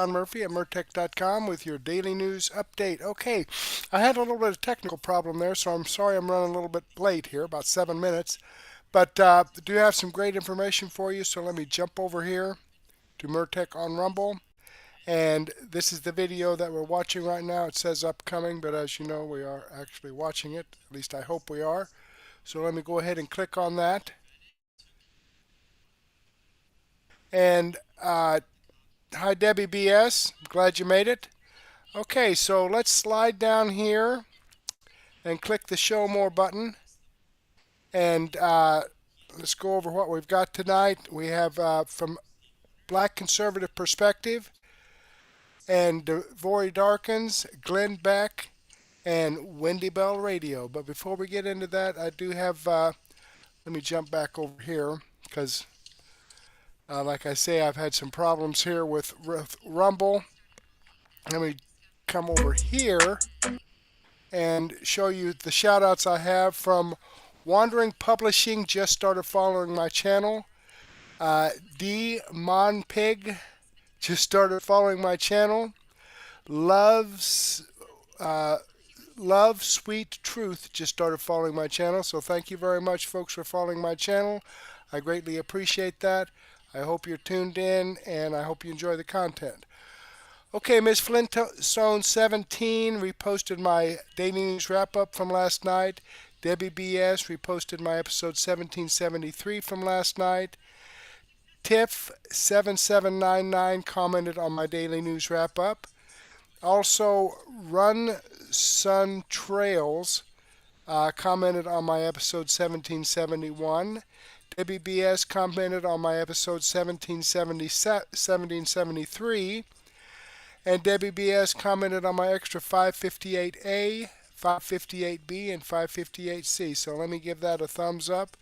Murphy at Murtech.com with your daily news update. Okay, I had a little bit of technical problem there, so I'm sorry I'm running a little bit late here, about 7 minutes. But do have some great information for you, so let me jump over here to Murtech on Rumble. And this is the video that we're watching right now. It says upcoming, but as you know, we are actually watching it. At least I hope we are. So let me go ahead and click on that. And hi, Debbie BS. Glad you made it. Okay, so let's slide down here and click the Show More button. And let's go over what we've got tonight. We have from Black Conservative Perspective and Devory Darkins, Glenn Beck, and Wendy Bell Radio. But before we get into that, I do have, let me jump back over here because like I say, I've had some problems here with Rumble. Let me come over here and show you the shout outs I have from Wandering Publishing, just started following my channel. D. Monpig just started following my channel. Love Sweet Truth just started following my channel. So thank you very much, folks, for following my channel. I greatly appreciate that. I hope you're tuned in, and I hope you enjoy the content. Okay, Miss Flintstone 17 reposted my daily news wrap-up from last night. Debbie BS reposted my episode 1773 from last night. Tiff7799 commented on my daily news wrap-up. Also, Run Sun Trails commented on my episode 1771. Debbie BS commented on my episode 1773. And Debbie BS commented on my extra 558A, 558B, and 558C. So let me give that a thumbs up.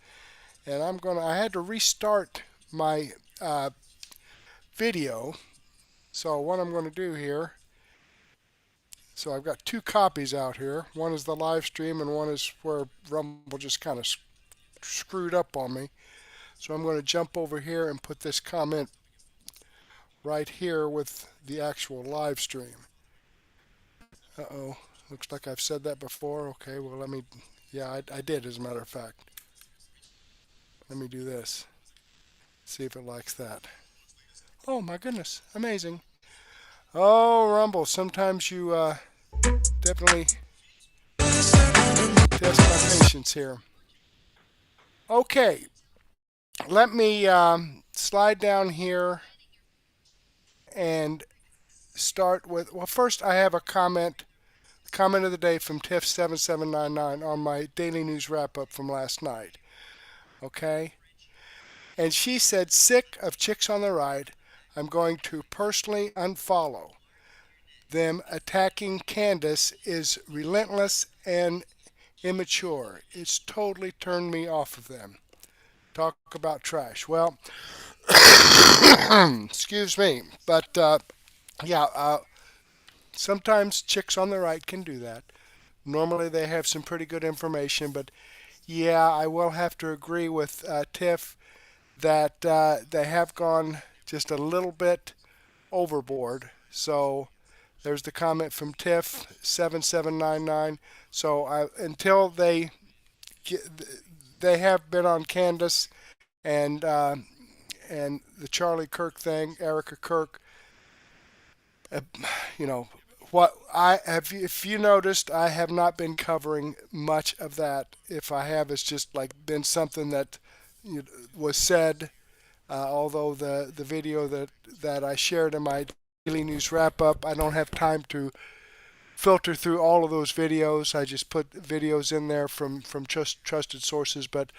And I had to restart my video. So what I'm going to do here, so I've got two copies out here. One is the live stream and one is where Rumble just kind of screwed up on me. So I'm going to jump over here and put this comment right here with the actual live stream. Uh-oh, looks like I've said that before. Okay, well I did as a matter of fact. Let me do this. See if it likes that. Oh my goodness, amazing. Oh, Rumble, sometimes you definitely test my patience here. Okay, let me slide down here and start with, well, first I have a comment of the day from Tiff7799 on my daily news wrap-up from last night. Okay? And she said, sick of chicks on the right, I'm going to personally unfollow them. Attacking Candace is relentless and immature. It's totally turned me off of them. Talk about trash. Well, excuse me, but sometimes chicks on the right can do that. Normally they have some pretty good information, but yeah, I will have to agree with Tiff that they have gone just a little bit overboard. So there's the comment from Tiff7799. So until they have been on Candace and the Charlie Kirk thing, Erica Kirk. What I have, if you noticed, I have not been covering much of that. If I have, it's just like been something that was said. Although the video that I shared in my daily news wrap up, I don't have time to filter through all of those videos. I just put videos in there from trusted sources. But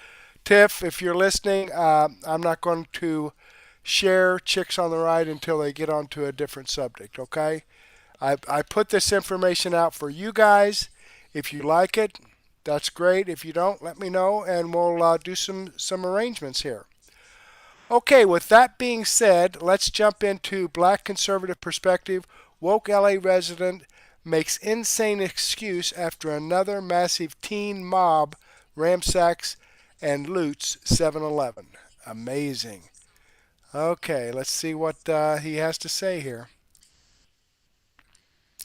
Tiff, if you're listening, I'm not going to share Chicks on the Right until they get onto a different subject, okay? I put this information out for you guys. If you like it, that's great. If you don't, let me know, and we'll do some arrangements here. Okay, with that being said, let's jump into Black Conservative Perspective. Woke LA resident makes insane excuse after another massive teen mob ransacks and loots 7-Eleven. Amazing. Okay, let's see what he has to say here.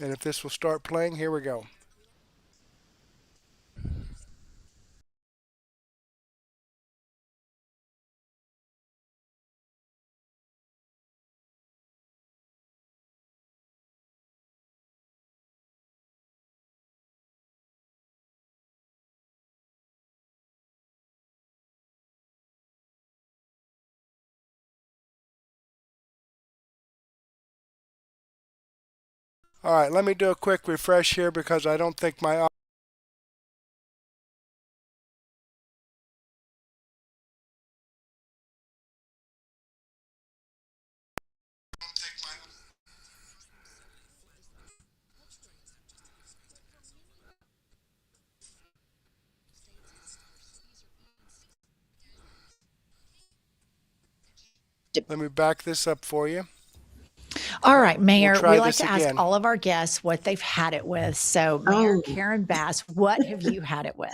And if this will start playing, here we go. All right, let me do a quick refresh here because I don't think my let me back this up for you. All right, Mayor, try we like this to ask again. all of our guests what they've had it with. So, Mayor Karen Bass, what have you had it with?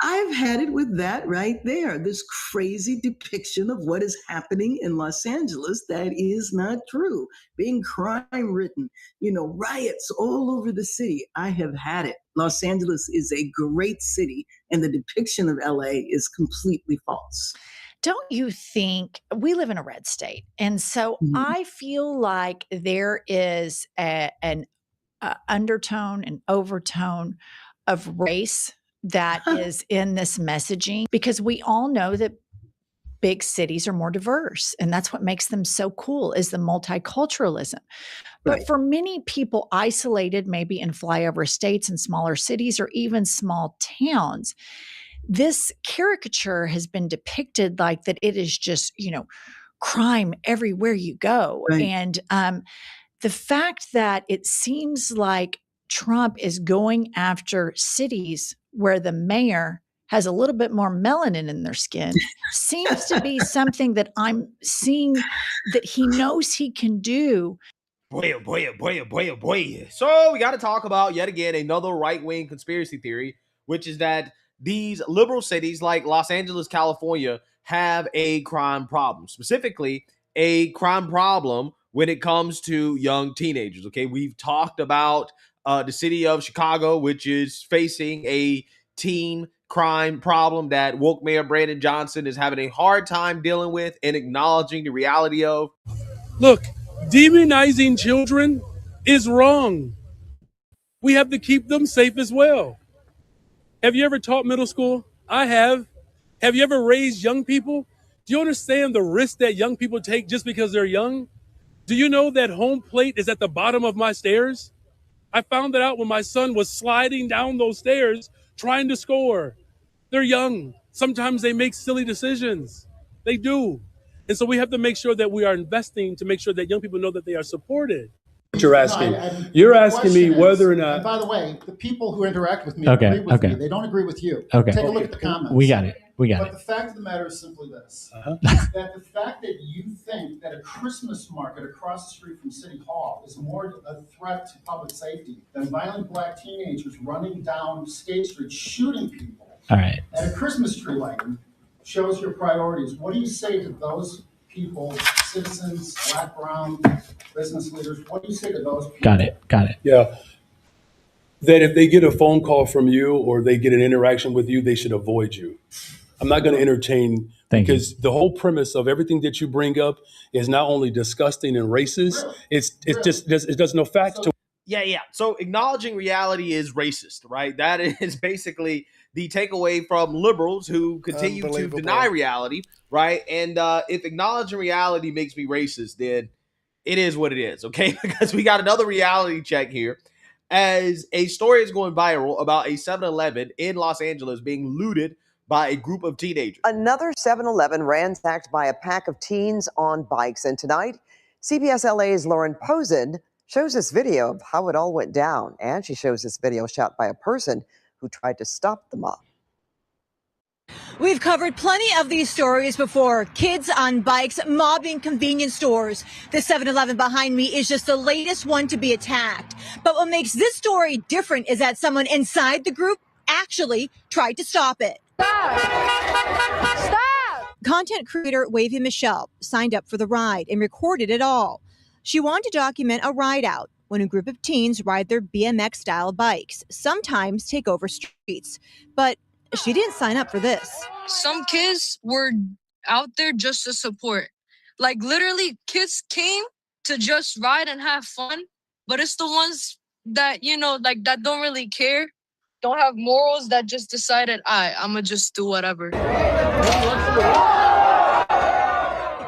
I've had it with that right there. This crazy depiction of what is happening in Los Angeles that is not true. Being crime ridden, riots all over the city. I have had it. Los Angeles is a great city, and the depiction of LA is completely false. Don't you think we live in a red state? And so I feel like there is an undertone and overtone of race that is in this messaging, because we all know that big cities are more diverse, and that's what makes them so cool, is the multiculturalism. But for many people isolated maybe in flyover states and smaller cities or even small towns, this caricature has been depicted like that it is just, crime everywhere you go. And the fact that it seems like Trump is going after cities where the mayor has a little bit more melanin in their skin seems to be something that I'm seeing that he knows he can do. Boy, oh boy, oh boy, oh boy, oh boy. So we got to talk about yet again another right-wing conspiracy theory, which is that these liberal cities like Los Angeles, California, have a crime problem, specifically a crime problem when it comes to young teenagers. Okay, we've talked about the city of Chicago, which is facing a teen crime problem that woke Mayor Brandon Johnson is having a hard time dealing with and acknowledging the reality of. Look, demonizing children is wrong. We have to keep them safe as well. Have you ever taught middle school? I have. Have you ever raised young people? Do you understand the risk that young people take just because they're young? Do you know that home plate is at the bottom of my stairs? I found that out when my son was sliding down those stairs trying to score. They're young. Sometimes they make silly decisions. They do. And so we have to make sure that we are investing to make sure that young people know that they are supported. You're asking. You're asking me whether or not. And by the way, the people who interact with me agree with me. They don't agree with you. Take a look at the comments. We got it. But the fact of the matter is simply this: that the fact that you think that a Christmas market across the street from City Hall is more a threat to public safety than violent black teenagers running down State Street shooting people. All right. At a Christmas tree lighting shows your priorities. What do you say to those people, citizens, black, brown, business leaders? What do you say to those people? Got it. Yeah. That if they get a phone call from you or they get an interaction with you, they should avoid you. I'm not going to entertain, because the whole premise of everything that you bring up is not only disgusting and racist, it does no facts to. Yeah. So acknowledging reality is racist, right? That is basically the takeaway from liberals who continue to deny reality, right? And if acknowledging reality makes me racist, then it is what it is, okay? Because we got another reality check here, as a story is going viral about a 7-Eleven in Los Angeles being looted by a group of teenagers. Another 7-Eleven ransacked by a pack of teens on bikes. And tonight, CBS LA's Lauren Posen shows this video of how it all went down. And she shows this video shot by a person who tried to stop the mob. We've covered plenty of these stories before. Kids on bikes mobbing convenience stores. The 7-Eleven behind me is just the latest one to be attacked. But what makes this story different is that someone inside the group actually tried to stop it. Stop! Content creator Wavy Michelle signed up for the ride and recorded it all. She wanted to document a ride out when a group of teens ride their BMX-style bikes, sometimes take over streets. But she didn't sign up for this. Some kids were out there just to support. Like, literally, kids came to just ride and have fun, but it's the ones that, you know, like, that don't really care, don't have morals, that just decided, I'm gonna just do whatever.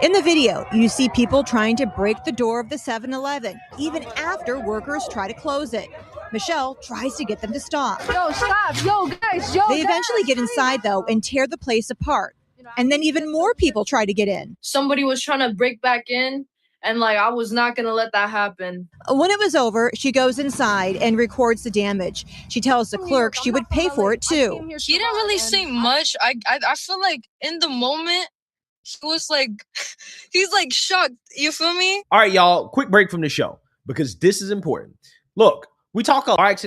In the video, you see people trying to break the door of the 7-Eleven, even after workers try to close it. Michelle tries to get them to stop. Yo, stop. Yo, guys. Yo, They eventually get inside, though, and tear the place apart. And then even more people try to get in. somebody was trying to break back in, and like, I was not gonna let that happen. When it was over, she goes inside and records the damage. She tells the clerk she would pay for it, too. He didn't really say much. I feel like in the moment, he was like, he's like shocked. You feel me? All right, y'all, quick break from the show because this is important. Look, we talk a lot.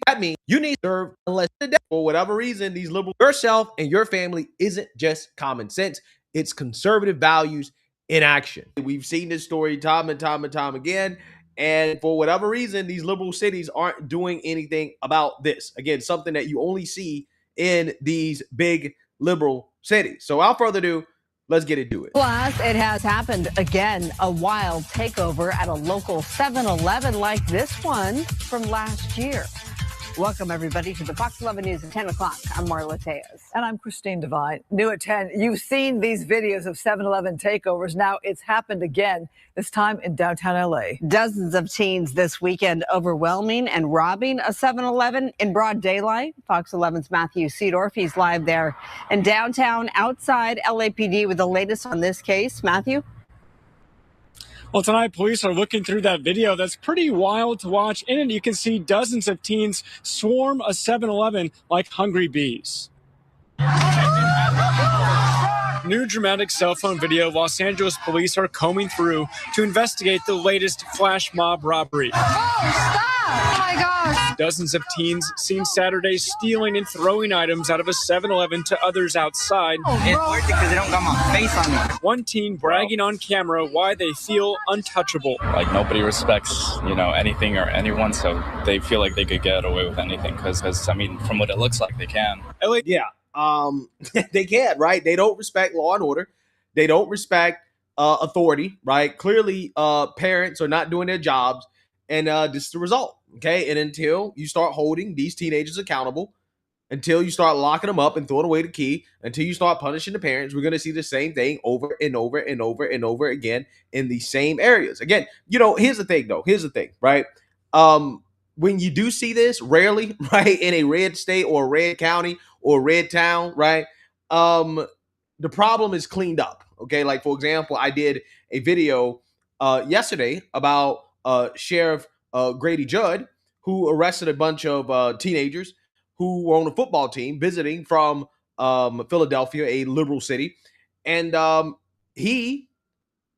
That means you need to serve unless for whatever reason, these liberals, yourself and your family isn't just common sense. It's conservative values in action. We've seen this story time and time and time again. And for whatever reason, these liberal cities aren't doing anything about this. Again, something that you only see in these big liberal cities. So without further ado, let's get into it. Plus, it has happened again, a wild takeover at a local 7-Eleven like this one from last year. Welcome, everybody, to the Fox 11 News at 10 o'clock. I'm Marla Tejas. And I'm Christine Devine. New at 10. You've seen these videos of 7-Eleven takeovers. Now it's happened again, this time in downtown L.A. Dozens of teens this weekend overwhelming and robbing a 7-Eleven in broad daylight. Fox 11's Matthew Seedorf, he's live there in downtown outside LAPD with the latest on this case. Matthew? Well, tonight, police are looking through that video that's pretty wild to watch. In it, you can see dozens of teens swarm a 7-Eleven like hungry bees. New dramatic cell phone video Los Angeles police are combing through to investigate the latest flash mob robbery. Oh, stop! Oh my gosh! Dozens of teens seen Saturday stealing and throwing items out of a 7-Eleven to others outside. It's worth it because they don't got my face on it. One teen bragging on camera why they feel untouchable. Like nobody respects, anything or anyone, so they feel like they could get away with anything because I mean, from what it looks like, they can. Yeah, they can, right? They don't respect law and order. They don't respect authority, right? Clearly, parents are not doing their jobs, and this is the result. Okay, and until you start holding these teenagers accountable, until you start locking them up and throwing away the key, until you start punishing the parents, we're going to see the same thing over and over and over and over again in the same areas. Again, here's the thing, though. Here's the thing, right? When you do see this, rarely, right, in a red state or a red county or a red town, right, the problem is cleaned up. Okay, like, for example, I did a video yesterday about Sheriff Grady Judd, who arrested a bunch of teenagers who were on a football team visiting from Philadelphia, a liberal city, and he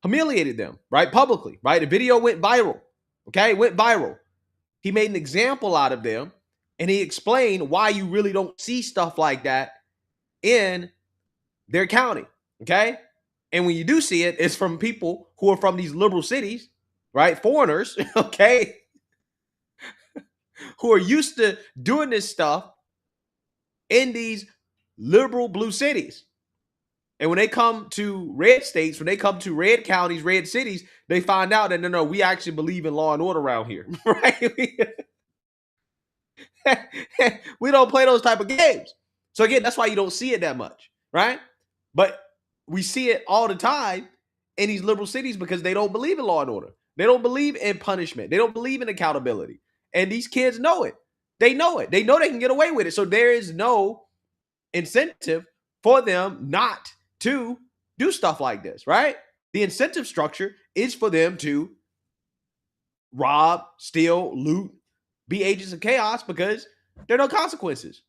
humiliated them, right, publicly, right? The video went viral, okay? It went viral. He made an example out of them, and he explained why you really don't see stuff like that in their county, okay? And when you do see it, it's from people who are from these liberal cities, right? Foreigners, okay? Who are used to doing this stuff in these liberal blue cities. And when they come to red states, when they come to red counties, red cities, they find out that, no, we actually believe in law and order around here, right? We don't play those type of games. So again, that's why you don't see it that much, right? But we see it all the time in these liberal cities because they don't believe in law and order. They don't believe in punishment. They don't believe in accountability. And these kids know it. They know it. They know they can get away with it. So there is no incentive for them not to do stuff like this, right? The incentive structure is for them to rob, steal, loot, be agents of chaos because there are no consequences.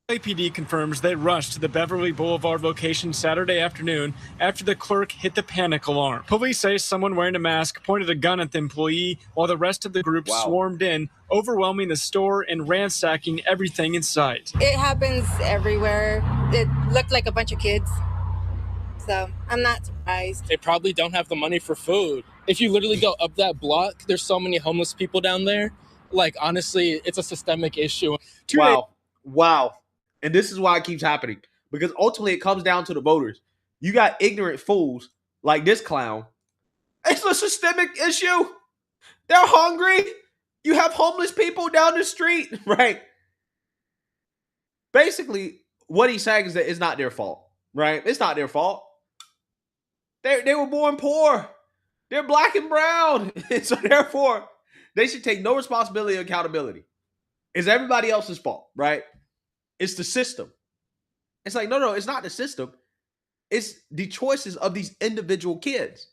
LAPD confirms they rushed to the Beverly Boulevard location Saturday afternoon after the clerk hit the panic alarm. Police say someone wearing a mask pointed a gun at the employee while the rest of the group swarmed in, overwhelming the store and ransacking everything in sight. It happens everywhere. It looked like a bunch of kids, so I'm not surprised. They probably don't have the money for food. If you literally go up that block, there's so many homeless people down there. Like, honestly, it's a systemic issue. Wow. And this is why it keeps happening. Because ultimately it comes down to the voters. You got ignorant fools like this clown. It's a systemic issue. They're hungry. You have homeless people down the street, right? Basically, what he's saying is that it's not their fault, right? It's not their fault. They were born poor. They're black and brown. And so therefore, they should take no responsibility or accountability. It's everybody else's fault, right? It's the system. It's like, no, it's not the system. It's the choices of these individual kids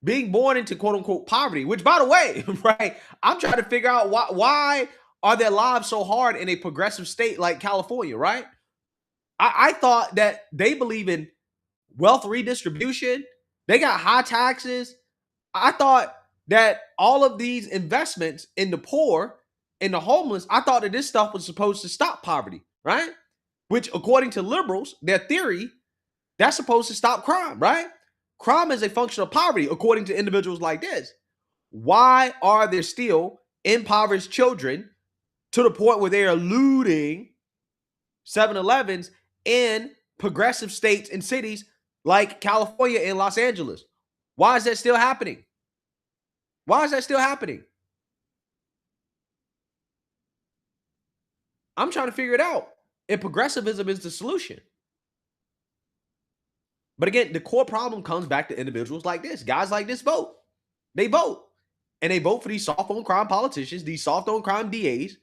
being born into quote unquote poverty, which by the way, right, I'm trying to figure out why are their lives so hard in a progressive state like California, right? I thought that they believe in wealth redistribution. They got high taxes. I thought that all of these investments in the poor, in the homeless, I thought that this stuff was supposed to stop poverty, right? Which according to liberals, their theory, that's supposed to stop crime, right? Crime is a function of poverty, according to individuals like this. Why are there still impoverished children to the point where they are looting 7-Elevens in progressive states and cities like California and Los Angeles? Why is that still happening? Why is that still happening? I'm trying to figure it out. If progressivism is the solution. But again, the core problem comes back to individuals like this. Guys like this vote. They vote. And they vote for these soft-on-crime politicians, these soft-on-crime DAs.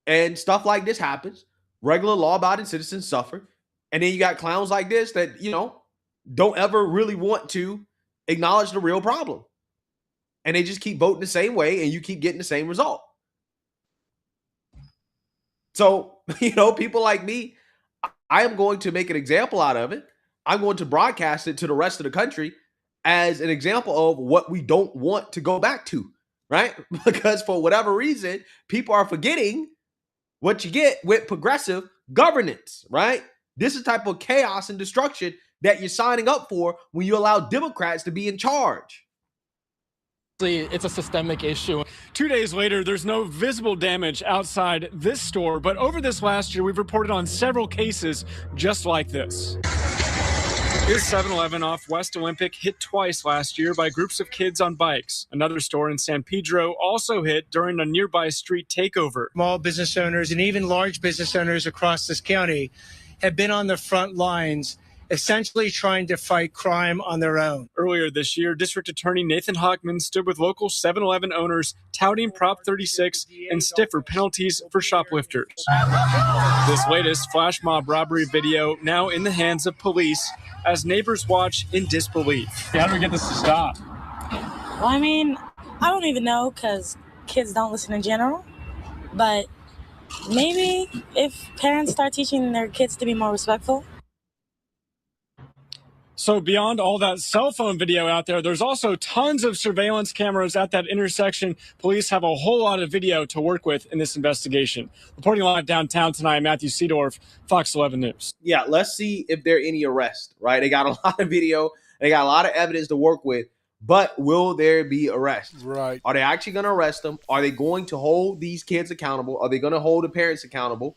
And stuff like this happens. Regular law-abiding citizens suffer. And then you got clowns like this that, don't ever really want to acknowledge the real problem. And they just keep voting the same way and you keep getting the same result. So, people like me, I am going to make an example out of it. I'm going to broadcast it to the rest of the country as an example of what we don't want to go back to, right? Because for whatever reason, people are forgetting what you get with progressive governance, right? This is the type of chaos and destruction that you're signing up for when you allow Democrats to be in charge. It's a systemic issue. 2 days later, there's no visible damage outside this store, but over this last year, we've reported on several cases just like this. This 7-Eleven off West Olympic hit twice last year by groups of kids on bikes. Another store in San Pedro also hit during a nearby street takeover. Small business owners and even large business owners across this county have been on the front lines, essentially trying to fight crime on their own. Earlier this year, District Attorney Nathan Hochman stood with local 7-Eleven owners touting Prop 36 and stiffer penalties for shoplifters. This latest flash mob robbery video now in the hands of police as neighbors watch in disbelief. How do we get this to stop? Well, I don't even know because kids don't listen in general, but maybe if parents start teaching their kids to be more respectful. So beyond all that cell phone video out there, there's also tons of surveillance cameras at that intersection. Police have a whole lot of video to work with in this investigation. Reporting live downtown tonight, Matthew Seedorf, Fox 11 News. Yeah, let's see if there are any arrests, right? They got a lot of video. They got a lot of evidence to work with. But will there be arrests? Right. Are they actually going to arrest them? Are they going to hold these kids accountable? Are they going to hold the parents accountable?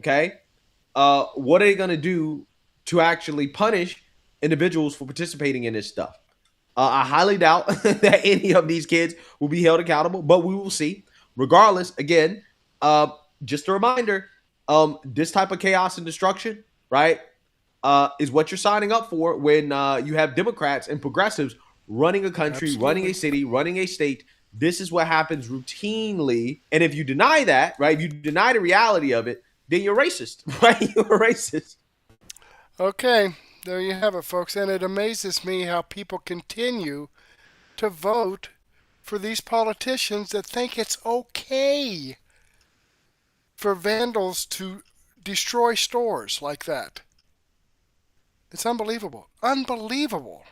Okay. What are they going to do to actually punish individuals for participating in this stuff? I highly doubt that any of these kids will be held accountable, but we will see. Regardless, again, just a reminder, this type of chaos and destruction, right, is what you're signing up for when you have Democrats and progressives running a country, Absolutely. running a city, running a state. This is what happens routinely. And if you deny that, right, if you deny the reality of it, then you're racist, right? You're a racist. Okay, there you have it, folks. And it amazes me how people continue to vote for these politicians that think it's okay for vandals to destroy stores like that. It's unbelievable. Unbelievable.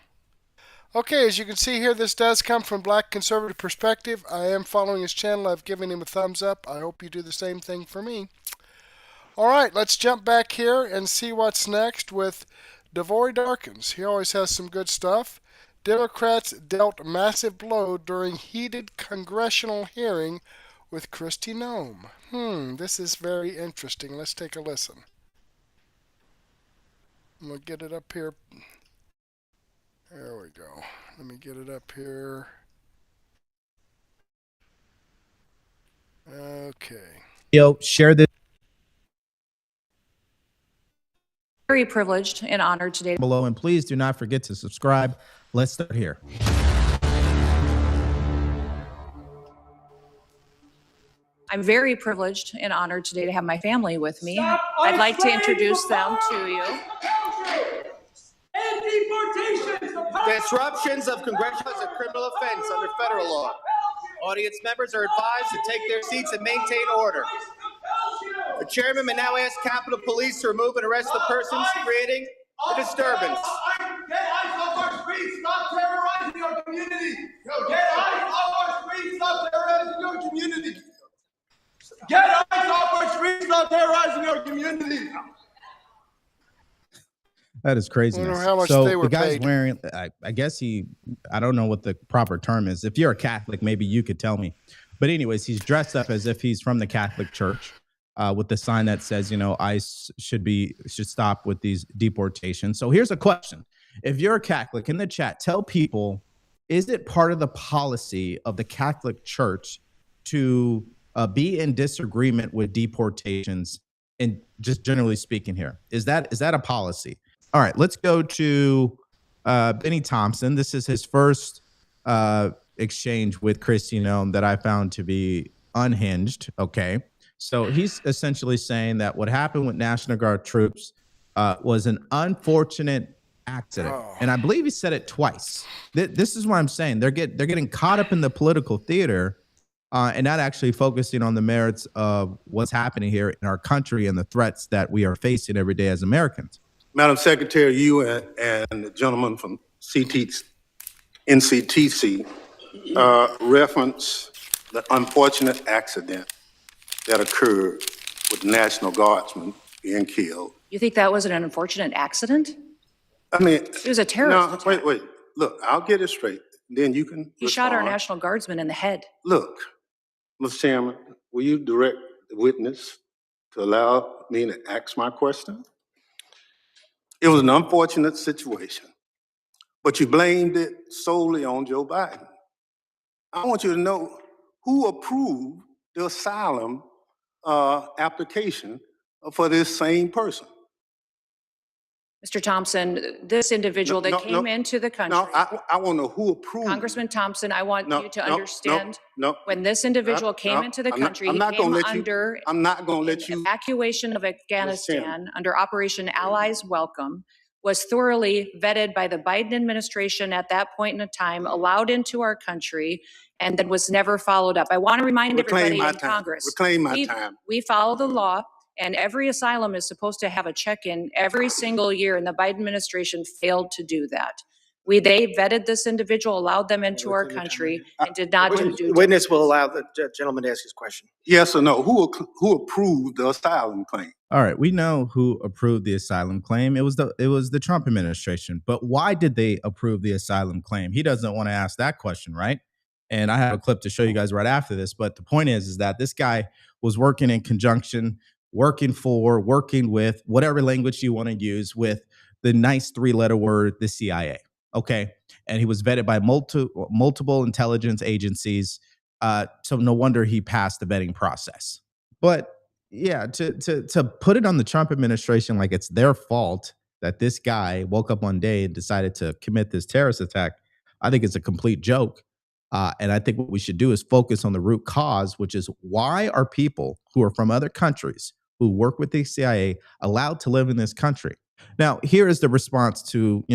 Okay, as you can see here, this does come from Black Conservative Perspective. I am following his channel. I've given him a thumbs up. I hope you do the same thing for me. All right, let's jump back here and see what's next with Devory Darkins. He always has some good stuff. Democrats dealt massive blow during heated congressional hearing with Kristi Noem. This is very interesting. Let's take a listen. I'm going to get it up here. There we go. Let me get it up here. Okay. Share this. Very privileged and honored today. Below, and please do not forget to subscribe. Let's start here. I'm very privileged and honored today to have my family with me. I'd like to introduce them to you. Disruptions of congressional is a criminal offense under federal law. Audience members are advised to take their seats and maintain order. The chairman may now ask Capitol Police to remove and arrest the persons creating the disturbance. Get ICE off our streets! Stop terrorizing our community! Get ICE off our streets! Stop terrorizing our community! Get ICE off our streets! Stop terrorizing our community! That is craziness. How much so they were the guy's paid. wearing, I guess I don't know what the proper term is. If you're a Catholic, maybe you could tell me. But anyways, he's dressed up as if he's from the Catholic Church with the sign that says, ICE should stop with these deportations. So here's a question. If you're a Catholic, in the chat, tell people, is it part of the policy of the Catholic Church to be in disagreement with deportations? And just generally speaking here, is that a policy? All right, let's go to Benny Thompson. This is his first exchange with Kristi Noem that I found to be unhinged. Okay, so he's essentially saying that what happened with National Guard troops was an unfortunate accident, and I believe he said it twice. This is what I'm saying. They're getting caught up in the political theater and not actually focusing on the merits of what's happening here in our country and the threats that we are facing every day as Americans. Madam Secretary, you and the gentleman from NCTC reference the unfortunate accident that occurred with National Guardsmen being killed. You think that was an unfortunate accident? I mean, It was a terrorist attack. Wait. Look, I'll get it straight. Then you can He shot our respond. National Guardsman in the head. Look, Mr. Chairman, will you direct the witness to allow me to ask my question? It was an unfortunate situation, but you blamed it solely on Joe Biden. I want you to know who approved the asylum application for this same person. Mr. Thompson, this individual that came into the country. No, I want to know who approved. Congressman Thompson, I want you to understand No. when this individual came into the country, he came under I'm not going to let you. evacuation of Afghanistan under Operation Allies Welcome, was thoroughly vetted by the Biden administration at that point in time, allowed into our country, and then was never followed up. I want to remind everybody in Congress. Reclaim my time. We follow the law. And every asylum is supposed to have a check-in every single year, and the Biden administration failed to do that. They vetted this individual, allowed them into our country, and did not do due Witness will allow the gentleman to ask his question. Yes or no? Who approved the asylum claim? All right, we know who approved the asylum claim. It was the Trump administration. But why did they approve the asylum claim? He doesn't want to ask that question, right? And I have a clip to show you guys right after this. But the point is that this guy was working in conjunction, working with, whatever language you want to use, with the nice three-letter word, the CIA. Okay, and he was vetted by multiple intelligence agencies. So no wonder he passed the vetting process. But yeah, to put it on the Trump administration like it's their fault that this guy woke up one day and decided to commit this terrorist attack, I think it's a complete joke. And I think what we should do is focus on the root cause, which is why are people who are from other countries who work with the CIA allowed to live in this country? Now, here is the response to,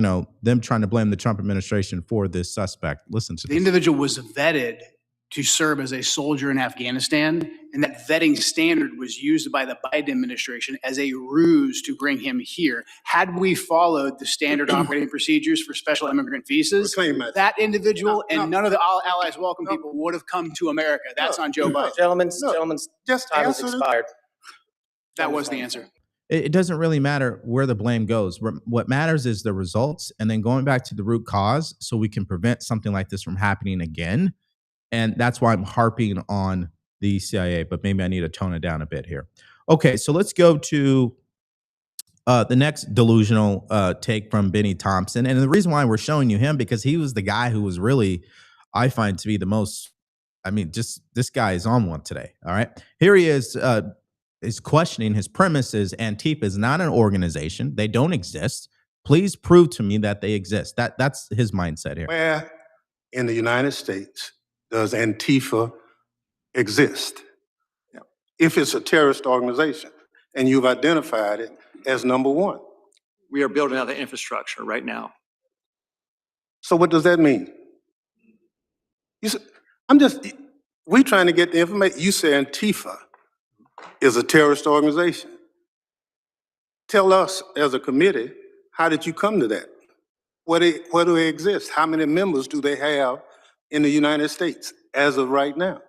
them trying to blame the Trump administration for this suspect. Listen to this. The individual was vetted to serve as a soldier in Afghanistan, and that vetting standard was used by the Biden administration as a ruse to bring him here. Had we followed the standard operating procedures for special immigrant visas, that individual and none of the allies welcome people would have come to America. That's on Joe Biden. Gentleman's just time has expired. That was the answer. It doesn't really matter where the blame goes. What matters is the results, and then going back to the root cause so we can prevent something like this from happening again. And that's why I'm harping on the CIA, but maybe I need to tone it down a bit here. Okay, so let's go to the next delusional take from Benny Thompson. And the reason why we're showing you him, because he was the guy who was really, I find to be the most, I mean, just this guy is on one today. All right. Here he is questioning his premises. Antifa is not an organization. They don't exist. Please prove to me that they exist. That's his mindset here. Where in the United States does Antifa exist? If it's a terrorist organization and you've identified it as number one. We are building out the infrastructure right now. So what does that mean? We trying to get the information. You say Antifa is a terrorist organization. Tell us as a committee, how did you come to that? Where do they exist? How many members do they have in the United States as of right now?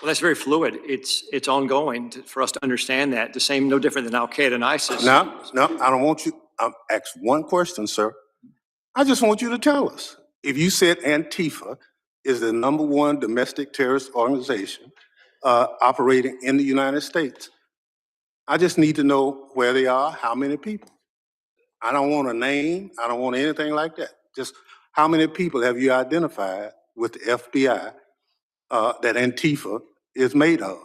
Well, that's very fluid. It's ongoing for us to understand that. The same, no different than Al Qaeda and ISIS. No, I don't want you. I'll ask one question, sir. I just want you to tell us. If you said Antifa is the number one domestic terrorist organization operating in the United States, I just need to know where they are, how many people. I don't want a name. I don't want anything like that. Just how many people have you identified with the FBI that Antifa is made of?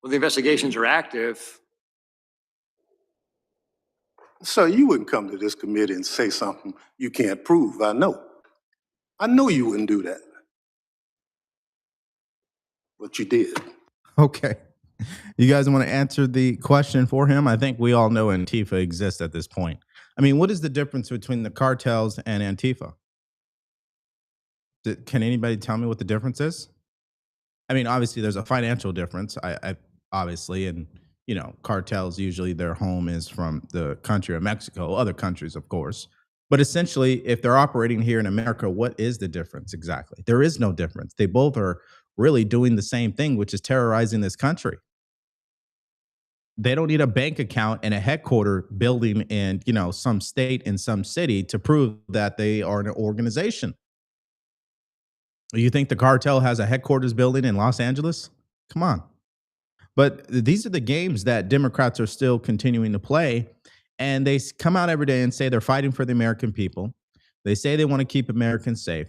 Well, the investigations are active. So you wouldn't come to this committee and say something you can't prove. I know you wouldn't do that. But you did. Okay. You guys want to answer the question for him? I think we all know Antifa exists at this point. I mean, what is the difference between the cartels and Antifa? Can anybody tell me what the difference is? I mean, obviously there's a financial difference. I obviously, and you know, cartels usually their home is from the country of Mexico, other countries, of course. But essentially, if they're operating here in America, what is the difference exactly? There is no difference. They both are really doing the same thing, which is terrorizing this country. They don't need a bank account and a headquarter building in, you know, some state in some city to prove that they are an organization. You think the cartel has a headquarters building in Los Angeles? Come on. But these are the games that Democrats are still continuing to play. And they come out every day and say they're fighting for the American people. They say they want to keep Americans safe.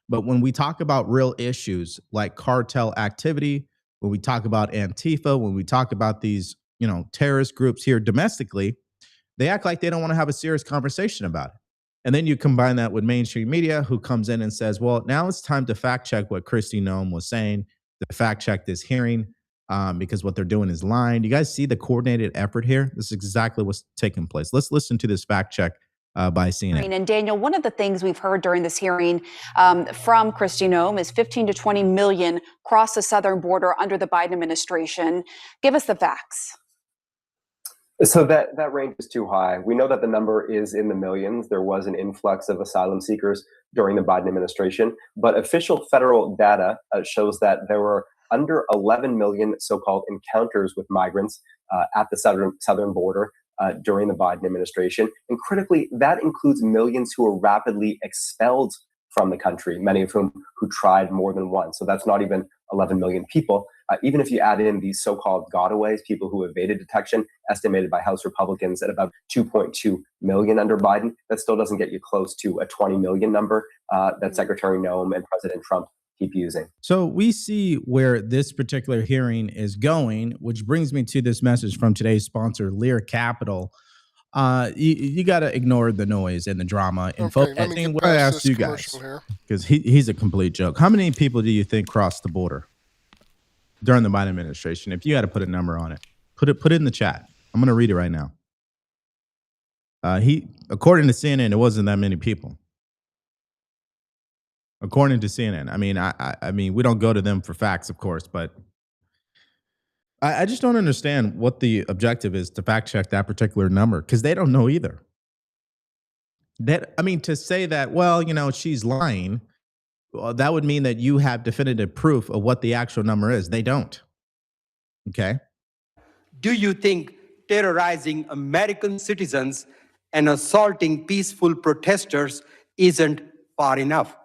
But when we talk about real issues like cartel activity, when we talk about Antifa, when we talk about these, you know, terrorist groups here domestically, they act like they don't want to have a serious conversation about it. And then you combine that with mainstream media who comes in and says, well, now it's time to fact check what Kristi Noem was saying, to fact check this hearing, because what they're doing is lying. You guys see the coordinated effort here? This is exactly what's taking place. Let's listen to this fact check by CNN. And Daniel, one of the things we've heard during this hearing from Kristi Noem is 15 to 20 million cross the southern border under the Biden administration. Give us the facts. So that range is too high. We know that the number is in the millions. There was an influx of asylum seekers during the Biden administration, but official federal data shows that there were under 11 million so-called encounters with migrants at the southern border during the Biden administration. And critically, that includes millions who were rapidly expelled from the country, many of whom who tried more than once. So that's not even 11 million people. Even if you add in these so-called gotaways, people who evaded detection, estimated by House Republicans at about 2.2 million under Biden, that still doesn't get you close to a 20 million number that Secretary Noem and President Trump keep using. So we see where this particular hearing is going, which brings me to this message from today's sponsor, Lear Capital. You got to ignore the noise and the drama and focusing. What I asked you guys, because he's a complete joke. How many people do you think crossed the border during the Biden administration? If you had to put a number on it, put it in the chat. I'm going to read it right now. According to CNN, it wasn't that many people. According to CNN, I mean, we don't go to them for facts, of course, but I just don't understand what the objective is to fact check that particular number, because they don't know either. To say that, well, you know, she's lying, well, that would mean that you have definitive proof of what the actual number is. They don't. Okay. Do you think terrorizing American citizens and assaulting peaceful protesters isn't far enough?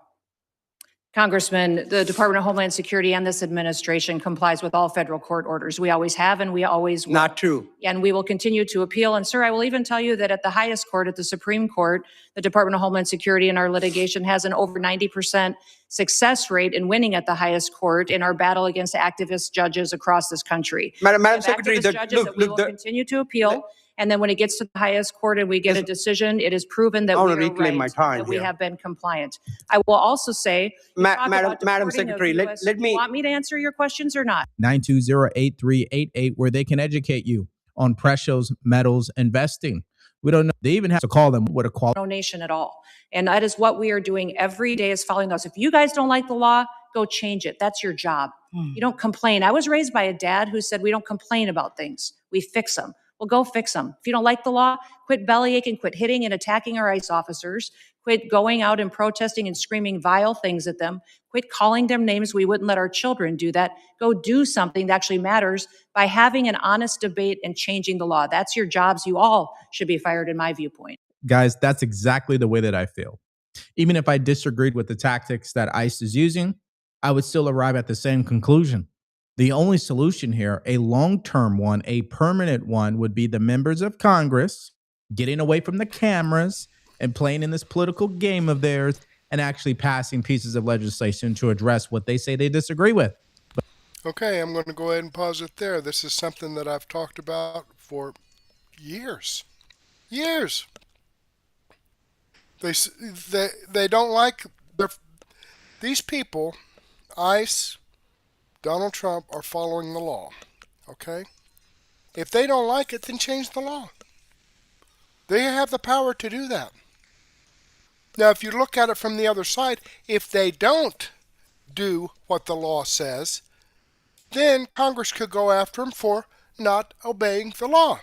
Congressman, the Department of Homeland Security and this administration complies with all federal court orders. We always have and we always will. Not true. And we will continue to appeal. And sir, I will even tell you that at the highest court, at the Supreme Court, the Department of Homeland Security in our litigation has an over 90% success rate in winning at the highest court in our battle against activist judges across this country. Madam We have Secretary, activist judges that we will continue to appeal. And then when it gets to the highest court and we get a decision, it is proven that I we want to are reclaim my right, time that we here. have been compliant. I will also say, you talk about Madam deporting of Secretary, US let Do me. you want me to answer your questions or not? 920-8388, where they can educate you on precious metals investing. We don't know. They even have to call them what a quality. No nation at all. And that is what we are doing every day, is following those. If you guys don't like the law, go change it. That's your job. You don't complain. I was raised by a dad who said we don't complain about things. We fix them. Well, go fix them. If you don't like the law, quit bellyaching, quit hitting and attacking our ICE officers, quit going out and protesting and screaming vile things at them, quit calling them names. We wouldn't let our children do that. Go do something that actually matters by having an honest debate and changing the law. That's your jobs. You all should be fired, in my viewpoint. Guys, that's exactly the way that I feel. Even if I disagreed with the tactics that ICE is using, I would still arrive at the same conclusion. The only solution here, a long-term one, a permanent one, would be the members of Congress getting away from the cameras and playing in this political game of theirs and actually passing pieces of legislation to address what they say they disagree with. Okay, I'm going to go ahead and pause it there. This is something that I've talked about for years. Years. They don't like these people, ICE, Donald Trump, are following the law. Okay? If they don't like it, then change the law. They have the power to do that. Now, if you look at it from the other side, if they don't do what the law says, then Congress could go after them for not obeying the law,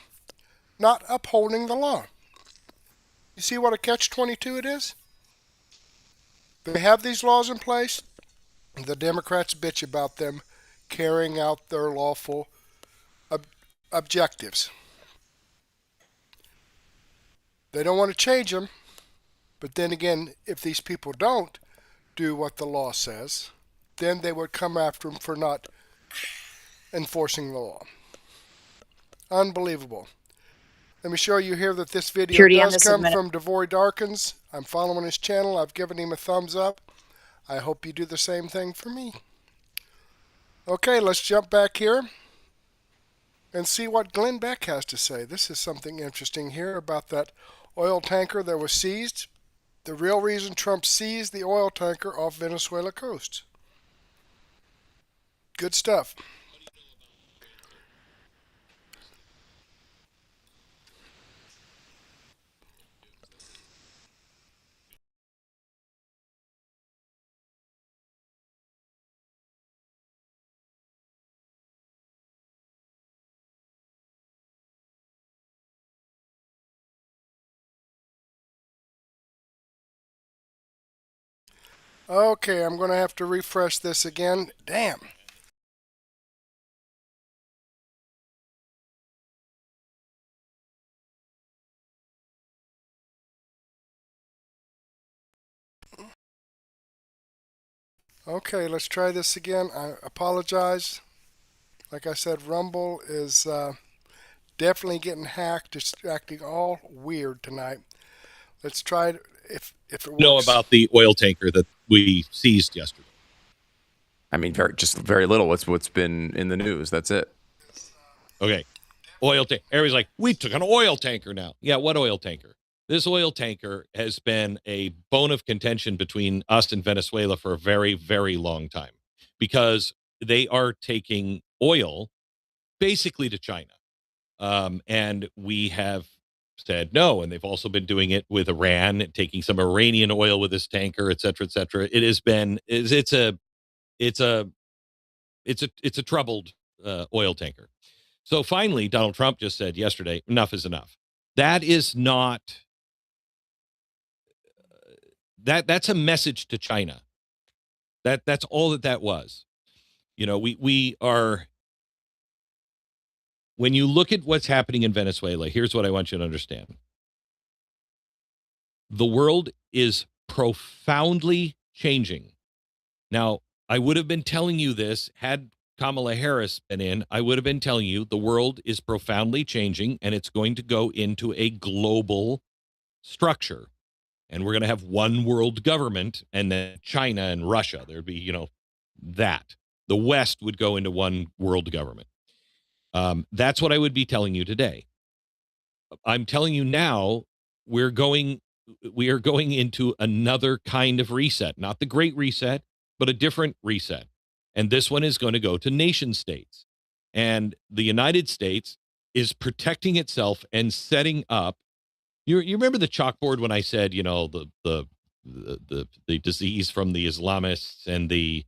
not upholding the law. You see what a catch-22 it is? They have these laws in place. The Democrats bitch about them carrying out their lawful objectives. They don't want to change them, but then again, if these people don't do what the law says, then they would come after them for not enforcing the law. Unbelievable. Let me show you here that this video does come from Devory Darkins. I'm following his channel. I've given him a thumbs up. I hope you do the same thing for me. Okay, let's jump back here and see what Glenn Beck has to say. This is something interesting here about that oil tanker that was seized. The real reason Trump seized the oil tanker off Venezuela coast. Good stuff. Okay, I'm going to have to refresh this again. Damn. Okay, let's try this again. I apologize. Like I said, Rumble is definitely getting hacked. It's acting all weird tonight. Let's try it if it works. Know about the oil tanker that we seized yesterday? I mean, very little. What's been in the news. That's it. Okay. Oil tanker. Everybody's like, we took an oil tanker now. Yeah, what oil tanker? This oil tanker has been a bone of contention between us and Venezuela for a very, very long time because they are taking oil basically to China. And we have said no, and they've also been doing it with Iran, taking some Iranian oil with this tanker, et cetera, et cetera. It has been it's a troubled oil tanker. So finally, Donald Trump just said yesterday, enough is enough. That is not that's a message to China. That's all that was. You know, we are when you look at what's happening in Venezuela, here's what I want you to understand. The world is profoundly changing. Now, I would have been telling you this had Kamala Harris been in. I would have been telling you the world is profoundly changing, and it's going to go into a global structure. And we're going to have one world government, and then China and Russia. There'd be, that. The West would go into one world government. That's what I would be telling you today. I'm telling you now, we are going into another kind of reset, not the Great Reset, but a different reset. And this one is going to go to nation states. And the United States is protecting itself and setting up. You remember the chalkboard when I said, the disease from the Islamists and the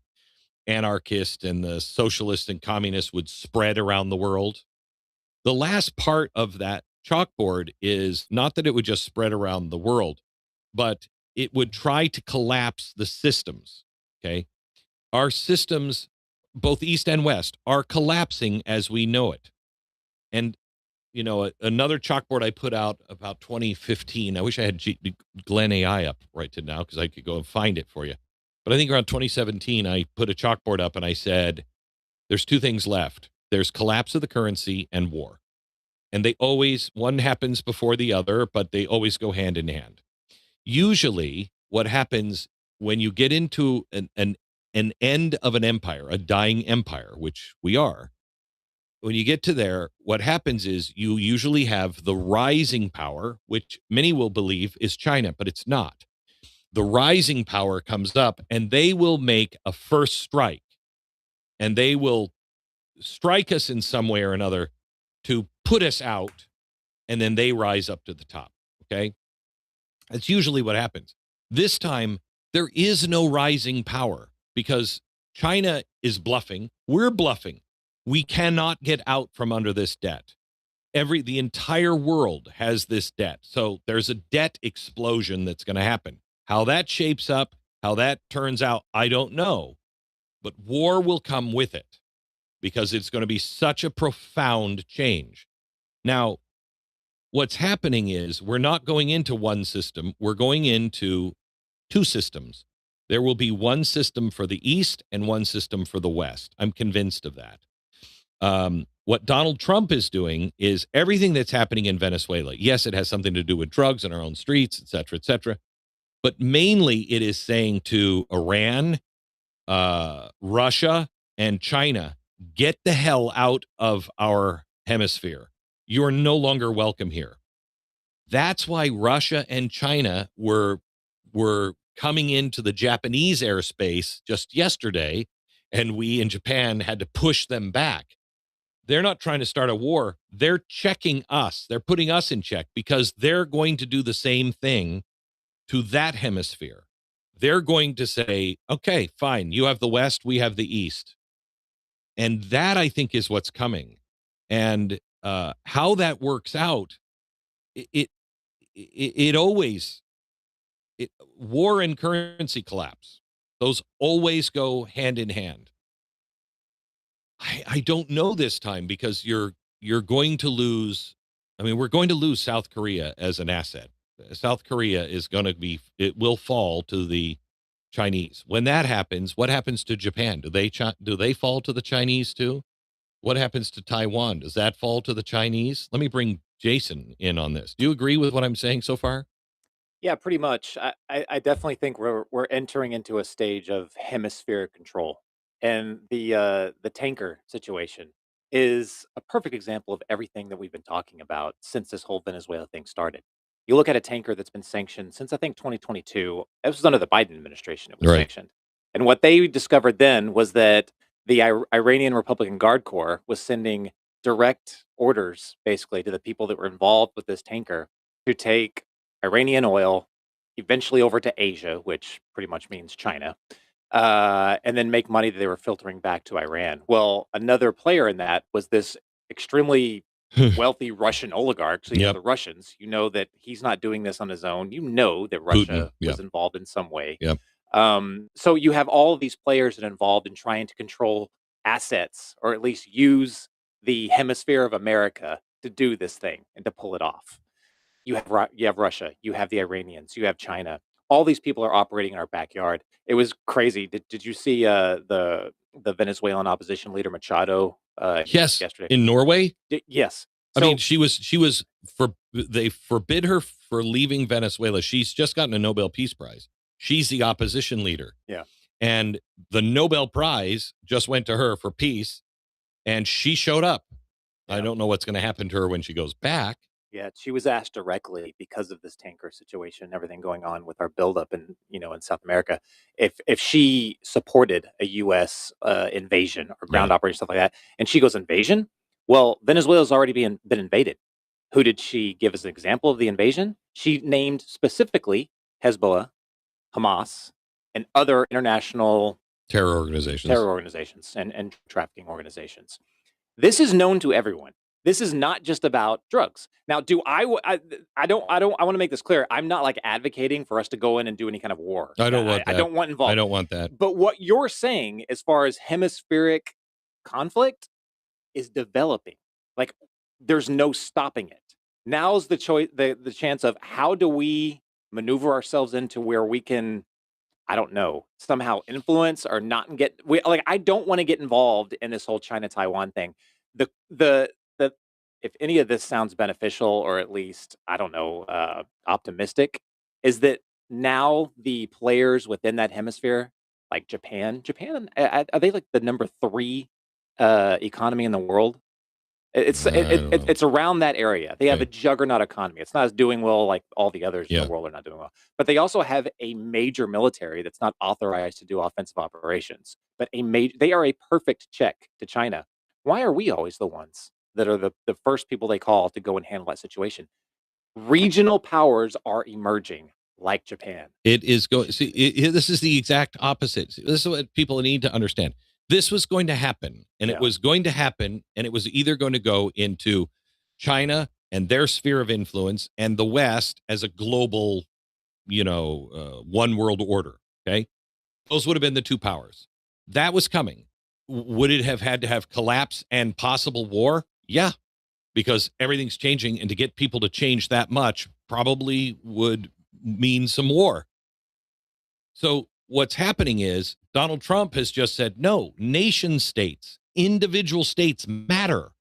anarchists and the socialists and communists would spread around the world? The last part of that chalkboard is not that it would just spread around the world, but it would try to collapse the systems. Okay. Our systems, both East and West, are collapsing as we know it. And, another chalkboard I put out about 2015, I wish I had Glenn AI up right to now because I could go and find it for you. But I think around 2017, I put a chalkboard up and I said, there's two things left. There's collapse of the currency and war. And one happens before the other, but they always go hand in hand. Usually what happens when you get into an end of an empire, a dying empire, which we are, when you get to there, what happens is you usually have the rising power, which many will believe is China, but it's not. The rising power comes up and they will make a first strike, and they will strike us in some way or another to put us out, and then they rise up to the top. Okay. That's usually what happens. This time there is no rising power because China is bluffing. We're bluffing. We cannot get out from under this debt. The entire world has this debt. So there's a debt explosion that's going to happen. How that shapes up, how that turns out, I don't know. But war will come with it because it's going to be such a profound change. Now, what's happening is we're not going into one system. We're going into two systems. There will be one system for the East and one system for the West. I'm convinced of that. What Donald Trump is doing is everything that's happening in Venezuela. Yes, it has something to do with drugs in our own streets, et cetera, et cetera. But mainly it is saying to Iran, Russia, and China, get the hell out of our hemisphere. You are no longer welcome here. That's why Russia and China were coming into the Japanese airspace just yesterday, and we in Japan had to push them back. They're not trying to start a war. They're checking us. They're putting us in check because they're going to do the same thing to that hemisphere. They're going to say, okay, fine, you have the West, we have the East. And that, I think, is what's coming. And how that works out, war and currency collapse, those always go hand in hand. I don't know this time because you're going to lose. I mean, we're going to lose South Korea as an asset. South Korea is going to it will fall to the Chinese. When that happens, what happens to Japan? Do they fall to the Chinese too? What happens to Taiwan? Does that fall to the Chinese? Let me bring Jason in on this. Do you agree with what I'm saying so far? Yeah, pretty much. I definitely think we're entering into a stage of hemispheric control. And the tanker situation is a perfect example of everything that we've been talking about since this whole Venezuela thing started. You look at a tanker that's been sanctioned since, I think, 2022. It was under the Biden administration it was sanctioned. And what they discovered then was that the Iranian Republican Guard Corps was sending direct orders, basically, to the people that were involved with this tanker to take Iranian oil, eventually over to Asia, which pretty much means China, and then make money that they were filtering back to Iran. Well, another player in that was this extremely wealthy Russian oligarch. So you know the Russians, you know that he's not doing this on his own. You know that Russia was involved in some way. So you have all of these players that are involved in trying to control assets, or at least use the hemisphere of America to do this thing and to pull it off. You have Russia, you have the Iranians, you have China. All these people are operating in our backyard. It was crazy. Did you see the Venezuelan opposition leader Machado? Yes, yesterday in Norway. Yes. I mean, she was they forbid her for leaving Venezuela. She's just gotten a Nobel Peace Prize. She's the opposition leader. Yeah. And the Nobel Prize just went to her for peace, and she showed up. I don't know what's going to happen to her when she goes back. Yeah, she was asked directly because of this tanker situation and everything going on with our buildup in South America, if she supported a U.S. Invasion or ground operation, stuff like that. And she goes, invasion? Well, Venezuela's already been invaded. Who did she give as an example of the invasion? She named specifically Hezbollah, Hamas, and other international terror organizations and trafficking organizations. This is known to everyone. This is not just about drugs. Now, I want to make this clear. I'm not like advocating for us to go in and do any kind of war. I don't want that. I don't want involvement. I don't want that. But what you're saying as far as hemispheric conflict is developing. Like, there's no stopping it. Now's the choice, the chance of how do we maneuver ourselves into where we can, I don't know, somehow influence or not I don't want to get involved in this whole China-Taiwan thing. If any of this sounds beneficial or at least, I don't know, optimistic, is that now the players within that hemisphere, like Japan, are they like the number 3 economy in the world? It's around that area. They have a juggernaut economy. It's not as doing well like all the others in the world are not doing well. But they also have a major military that's not authorized to do offensive operations. But they are a perfect check to China. Why are we always the ones that are the first people they call to go and handle that situation? Regional powers are emerging, like Japan. It is going. This is the exact opposite. This is what people need to understand. This was going to happen, and it was going to happen, and it was either going to go into China and their sphere of influence, and the West as a global, one world order. Okay, those would have been the two powers. That was coming. Would it have had to have collapse and possible war? Yeah, because everything's changing, and to get people to change that much probably would mean some war. So what's happening is Donald Trump has just said, no, nation states, individual states matter.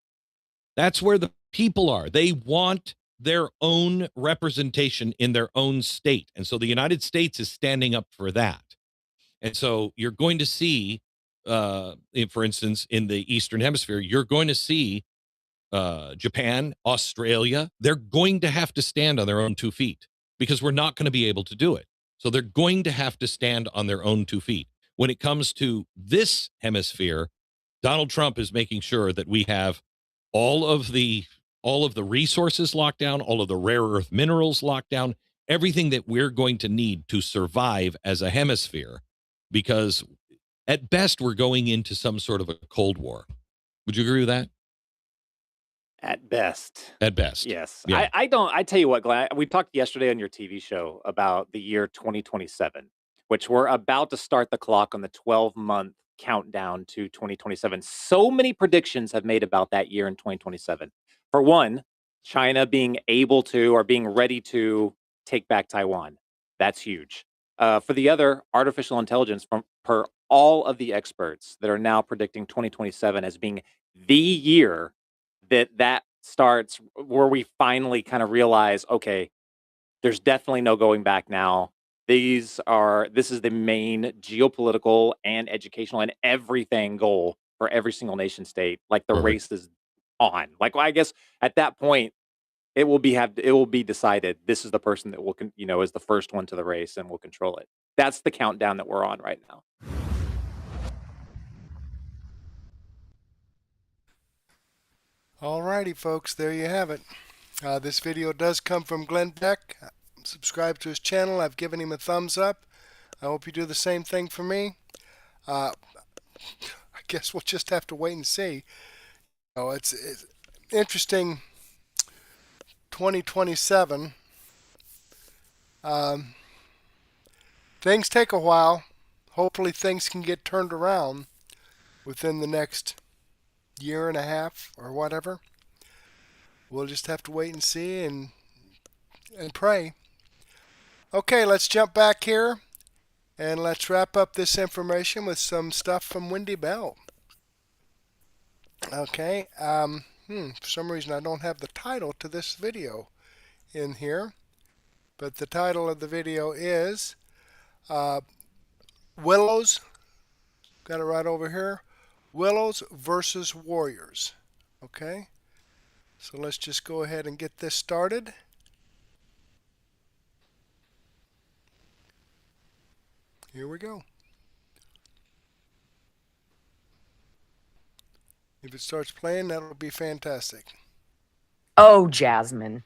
That's where the people are. They want their own representation in their own state. And so the United States is standing up for that. And so you're going to see, for instance, in the Eastern Hemisphere, you're going to see Japan, Australia, they're going to have to stand on their own 2 feet because we're not going to be able to do it. So they're going to have to stand on their own 2 feet. When it comes to this hemisphere, Donald Trump is making sure that we have all of the resources locked down, all of the rare earth minerals locked down, everything that we're going to need to survive as a hemisphere, because at best we're going into some sort of a Cold War. Would you agree with that? At best. At best. Yes. Yeah. I tell you what, Glenn, we talked yesterday on your TV show about the year 2027, which we're about to start the clock on the 12-month countdown to 2027. So many predictions have made about that year in 2027. For one, China being able to or being ready to take back Taiwan. That's huge. For the other, artificial intelligence, per all of the experts that are now predicting 2027 as being the year that starts, where we finally kind of realize, okay, there's definitely no going back now. This is the main geopolitical and educational and everything goal for every single nation state. Like the race is on. Like, well, I guess at that point, it will be decided. This is the person that will, is the first one to the race and will control it. That's the countdown that we're on right now. All righty, folks, there you have it. This video does come from Glenn Beck. Subscribe to his channel. I've given him a thumbs up. I hope you do the same thing for me. I guess we'll just have to wait and see. It's interesting. 2027. Things take a while. Hopefully things can get turned around within the next year and a half or whatever. We'll just have to wait and see and pray. Okay, let's jump back here and let's wrap up this information with some stuff from Wendy Bell. Okay, for some reason I don't have the title to this video in here, but the title of the video is Willows, got it right over here, Willows versus Warriors. Okay, so let's just go ahead and get this started. Here we go. If it starts playing, that'll be fantastic. Oh, Jasmine.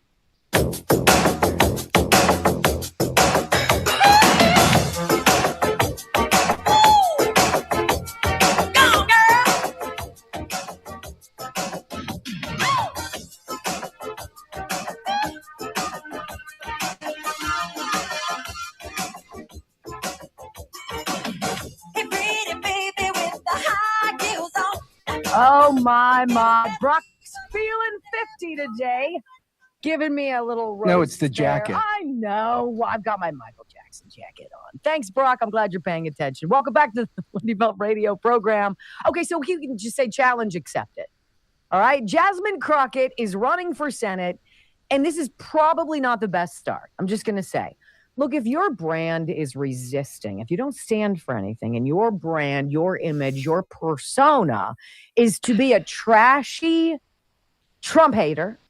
Oh, my. Brock's feeling 50 today. Giving me a little roast. No, it's the there. jacket. I know. Well, I've got my Michael Jackson jacket on. Thanks, Brock. I'm glad you're paying attention. Welcome back to the Wendy Belt Radio program. Okay, so you can just say challenge accepted. All right? Jasmine Crockett is running for Senate, and this is probably not the best start. I'm just going to say. Look, if your brand is resisting, if you don't stand for anything, and your brand, your image, your persona is to be a trashy Trump hater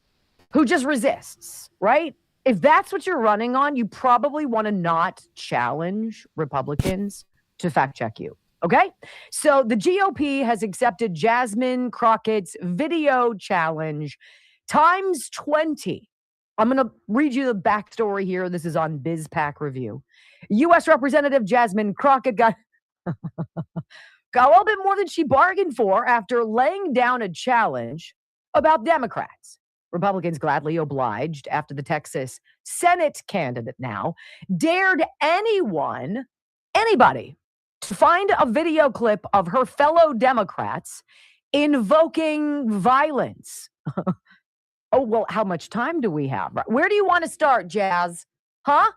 who just resists, right? If that's what you're running on, you probably want to not challenge Republicans to fact check you, okay? So the GOP has accepted Jasmine Crockett's video challenge times 20. I'm going to read you the backstory here. This is on BizPac Review. U.S. Representative Jasmine Crockett got a little bit more than she bargained for after laying down a challenge about Democrats. Republicans gladly obliged after the Texas Senate candidate now dared anybody, to find a video clip of her fellow Democrats invoking violence. Oh, well, how much time do we have? Where do you want to start, Jazz? Huh?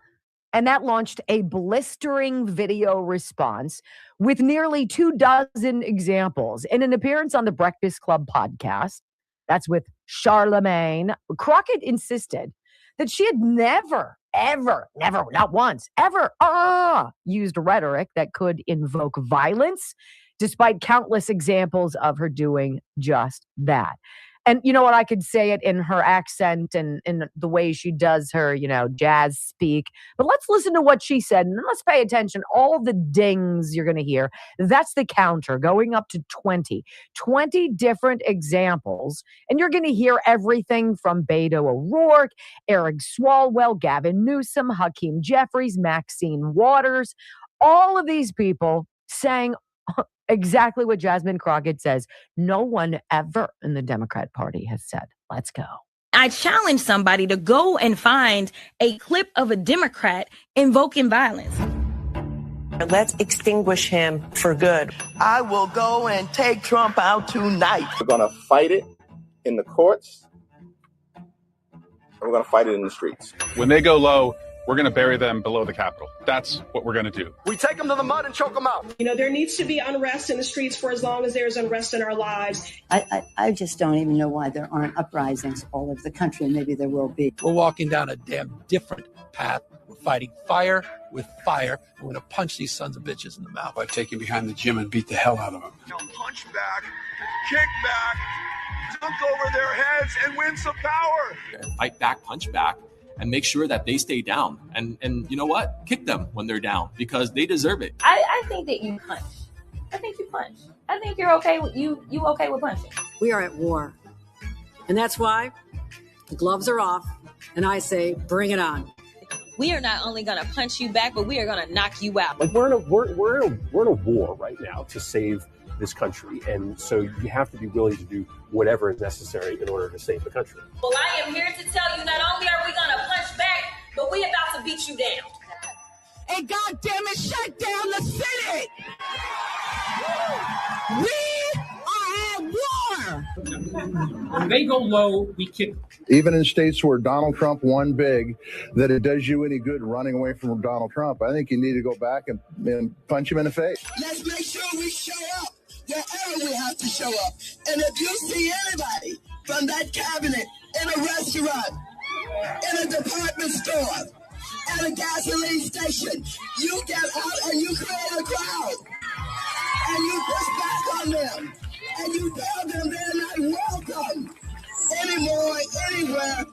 And that launched a blistering video response with nearly 24 examples. In an appearance on the Breakfast Club podcast, that's with Charlemagne, Crockett insisted that she had never, not once, ever used rhetoric that could invoke violence, despite countless examples of her doing just that. And you know what? I could say it in her accent and in the way she does her, jazz speak. But let's listen to what she said. And let's pay attention. All the dings you're going to hear. That's the counter going up to 20 different examples. And you're going to hear everything from Beto O'Rourke, Eric Swalwell, Gavin Newsom, Hakeem Jeffries, Maxine Waters. All of these people saying exactly what Jasmine Crockett says. No one ever in the Democrat Party has said. Let's go. I challenge somebody to go and find a clip of a Democrat invoking violence. Let's extinguish him for good. I will go and take Trump out tonight. We're going to fight it in the courts, and we're going to fight it in the streets. When they go low, we're going to bury them below the Capitol. That's what we're going to do. We take them to the mud and choke them out. There needs to be unrest in the streets for as long as there's unrest in our lives. I just don't even know why there aren't uprisings all over the country, and maybe there will be. We're walking down a damn different path. We're fighting fire with fire. We're going to punch these sons of bitches in the mouth. By taking behind the gym and beat the hell out of them. Punch back, kick back, dunk over their heads, and win some power. Fight back, punch back, and make sure that they stay down. And you know what? Kick them when they're down because they deserve it. I think that you punch. I think you punch. I think you're okay with you okay with punching. We are at war. And that's why the gloves are off. And I say, bring it on. We are not only going to punch you back, but we are going to knock you out. Like we're in a war right now to save this country. And so you have to be willing to do whatever is necessary in order to save the country. Well, I am here to tell you, not only are we going to punch back, but we about to beat you down. And God damn it, shut down the city. We are at war. When they go low, we kick them. Even in states where Donald Trump won big, that it does you any good running away from Donald Trump. I think you need to go back and punch him in the face. Let's make sure we show up wherever we have to show up. And if you see anybody from that cabinet in a restaurant, in a department store, at a gasoline station, you get out and you create a crowd. And you push back on them. And you tell them they're not welcome anymore, anywhere.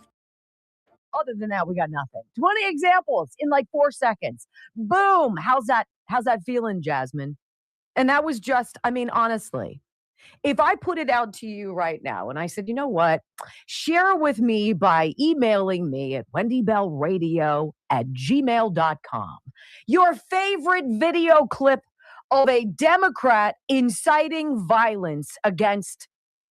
Other than that, we got nothing. 20 examples in like 4 seconds. Boom. How's that feeling, Jasmine? And that was just, I mean, honestly, if I put it out to you right now and I said, you know what, share with me by emailing me at wendybellradio@gmail.com your favorite video clip of a Democrat inciting violence against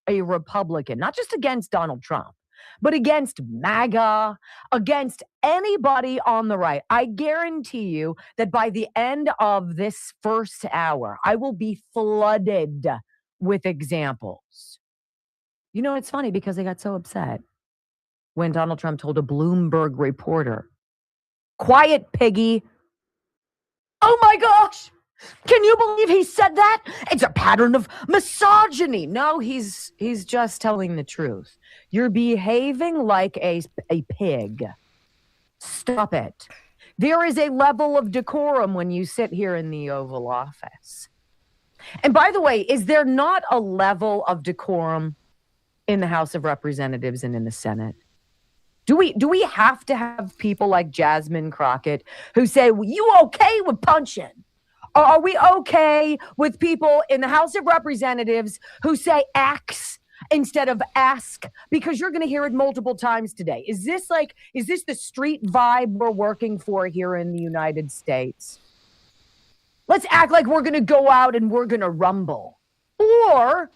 a Republican, not just against Donald Trump, but against MAGA, against anybody on the right. I guarantee you that by the end of this first hour, I will be flooded with examples. You know, it's funny because they got so upset when Donald Trump told a Bloomberg reporter, "Quiet, piggy." Oh my gosh. Can you believe he said that? It's a pattern of misogyny. No, he's just telling the truth. You're behaving like a pig. Stop it. There is a level of decorum when you sit here in the Oval Office. And by the way, is there not a level of decorum in the House of Representatives and in the Senate? Do we have to have people like Jasmine Crockett who say, well, you okay with punching? Or are we okay with people in the House of Representatives who say ax instead of ask? Because you're going to hear it multiple times today. Is this the street vibe we're working for here in the United States? Let's act like we're going to go out and we're going to rumble. Or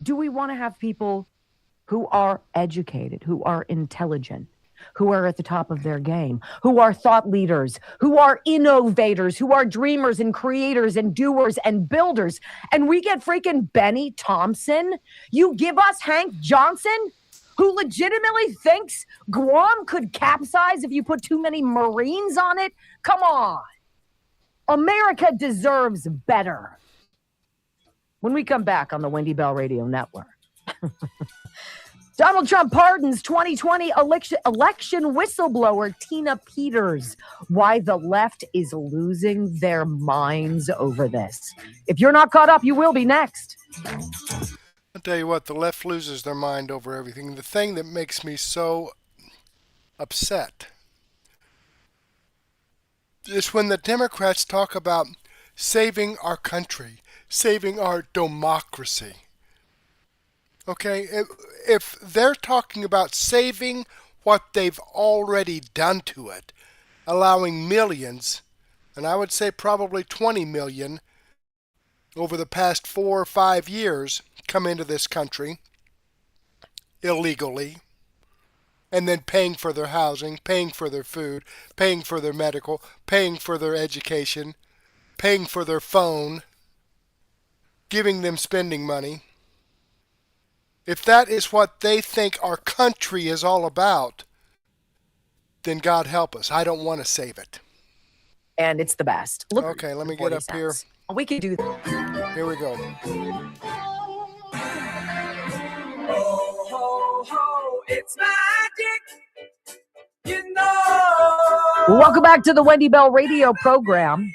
do we want to have people who are educated, who are intelligent, who are at the top of their game, who are thought leaders, who are innovators, who are dreamers and creators and doers and builders? And we get freaking Benny Thompson. You give us Hank Johnson, who legitimately thinks Guam could capsize if you put too many Marines on it? Come on. America deserves better. When we come back on the Wendy Bell Radio Network. Donald Trump pardons 2020 election whistleblower Tina Peters. Why the left is losing their minds over this. If you're not caught up, you will be next. I'll tell you what, the left loses their mind over everything. The thing that makes me so upset is when the Democrats talk about saving our country, saving our democracy. Okay, if they're talking about saving what they've already done to it, allowing millions, and I would say probably 20 million over the past 4 or 5 years come into this country illegally, and then paying for their housing, paying for their food, paying for their medical, paying for their education, paying for their phone, giving them spending money. If that is what they think our country is all about, then God help us. I don't want to save it. And it's the best. Look, okay, let me get up here. We can do that. Here we go. Ho, ho, ho, it's magic. You know. Welcome back to the Wendy Bell Radio program.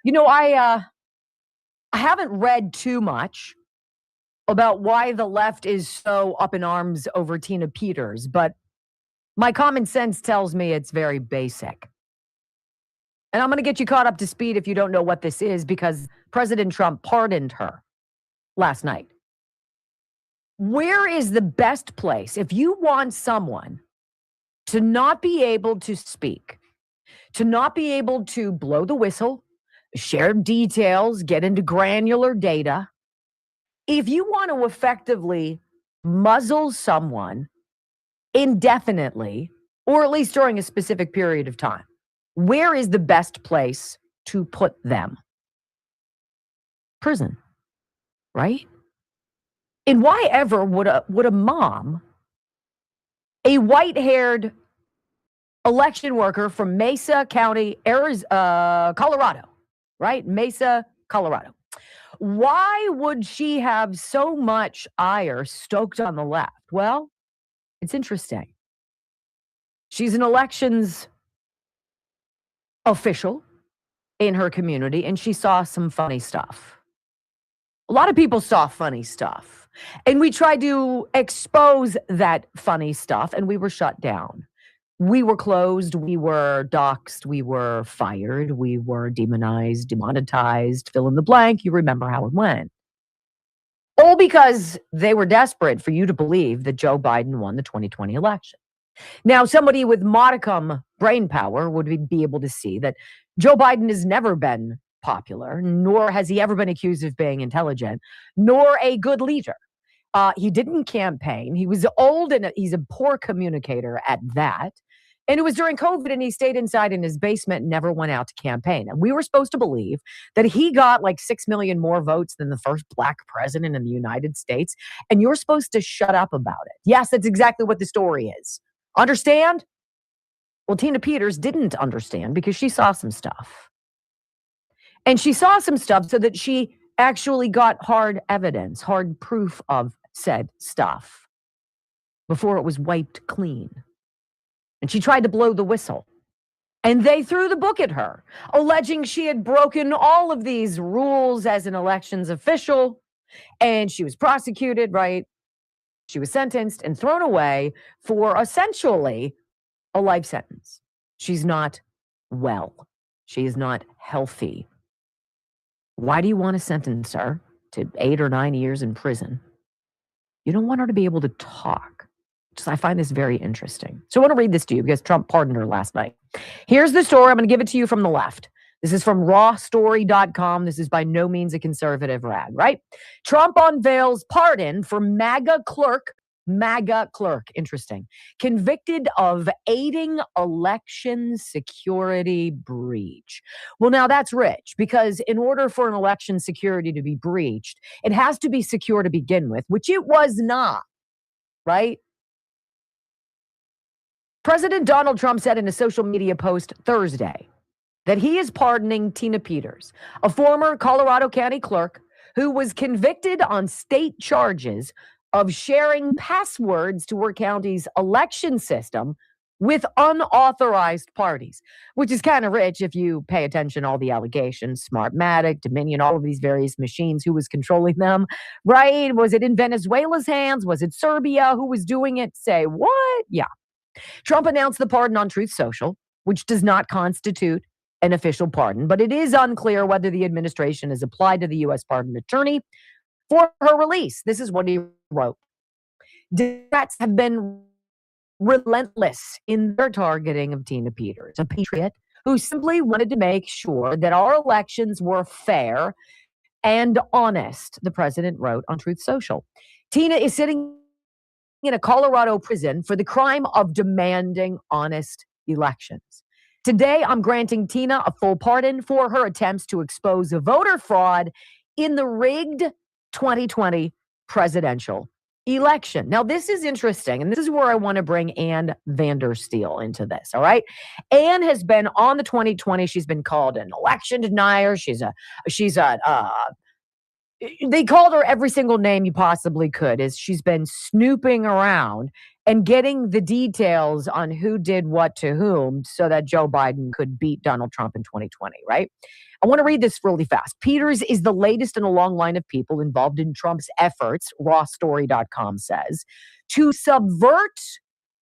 You know, I haven't read too much about why the left is so up in arms over Tina Peters, but my common sense tells me it's very basic. And I'm going to get you caught up to speed if you don't know what this is, because President Trump pardoned her last night. Where is the best place if you want someone to not be able to speak, to not be able to blow the whistle, share details, get into granular data? If you want to effectively muzzle someone indefinitely, or at least during a specific period of time, where is the best place to put them? Prison, right? And why ever would a mom, a white-haired election worker from Mesa County, Colorado, right? Mesa, Colorado. Why would she have so much ire stoked on the left? Well, it's interesting. She's an elections official in her community, and she saw some funny stuff. A lot of people saw funny stuff, and we tried to expose that funny stuff, and we were shut down. We were closed, we were doxxed, we were fired, we were demonized, demonetized, fill in the blank. You remember how it went. All because they were desperate for you to believe that Joe Biden won the 2020 election. Now, somebody with modicum brain power would be able to see that Joe Biden has never been popular, nor has he ever been accused of being intelligent, nor a good leader. He didn't campaign. He was old and he's a poor communicator at that. And it was during COVID and he stayed inside in his basement and never went out to campaign. And we were supposed to believe that he got like 6 million more votes than the first black president in the United States. And you're supposed to shut up about it. Yes, that's exactly what the story is. Understand? Well, Tina Peters didn't understand because she saw some stuff. And she saw some stuff so that she actually got hard evidence, hard proof of said stuff before it was wiped clean. And she tried to blow the whistle. And they threw the book at her, alleging she had broken all of these rules as an elections official. And she was prosecuted, right? She was sentenced and thrown away for essentially a life sentence. She's not well. She is not healthy. Why do you want to sentence her to 8 or 9 years in prison? You don't want her to be able to talk. I find this very interesting. So I want to read this to you because Trump pardoned her last night. Here's the story. I'm going to give it to you from the left. This is from rawstory.com. This is by no means a conservative rag, right? Trump unveils pardon for MAGA clerk, interesting, convicted of aiding election security breach. Well, now that's rich because in order for an election security to be breached, it has to be secure to begin with, which it was not, right? President Donald Trump said in a social media post Thursday that he is pardoning Tina Peters, a former Colorado County clerk who was convicted on state charges of sharing passwords to her county's election system with unauthorized parties, which is kind of rich if you pay attention to all the allegations, Smartmatic, Dominion, all of these various machines, who was controlling them, right? Was it in Venezuela's hands? Was it Serbia? Who was doing it? Say what? Yeah. Trump announced the pardon on Truth Social, which does not constitute an official pardon, but it is unclear whether the administration has applied to the U.S. pardon attorney for her release. This is what he wrote. Democrats have been relentless in their targeting of Tina Peters, a patriot who simply wanted to make sure that our elections were fair and honest, the president wrote on Truth Social. Tina is sitting in a Colorado prison for the crime of demanding honest elections. Today, I'm granting Tina a full pardon for her attempts to expose voter fraud in the rigged 2020 presidential election. Now, this is interesting, and this is where I want to bring Ann Vandersteel into this, all right? Ann has been on the 2020. She's been called an election denier. They called her every single name you possibly could, as she's been snooping around and getting the details on who did what to whom so that Joe Biden could beat Donald Trump in 2020, right? I want to read this really fast. Peters is the latest in a long line of people involved in Trump's efforts, rawstory.com says, to subvert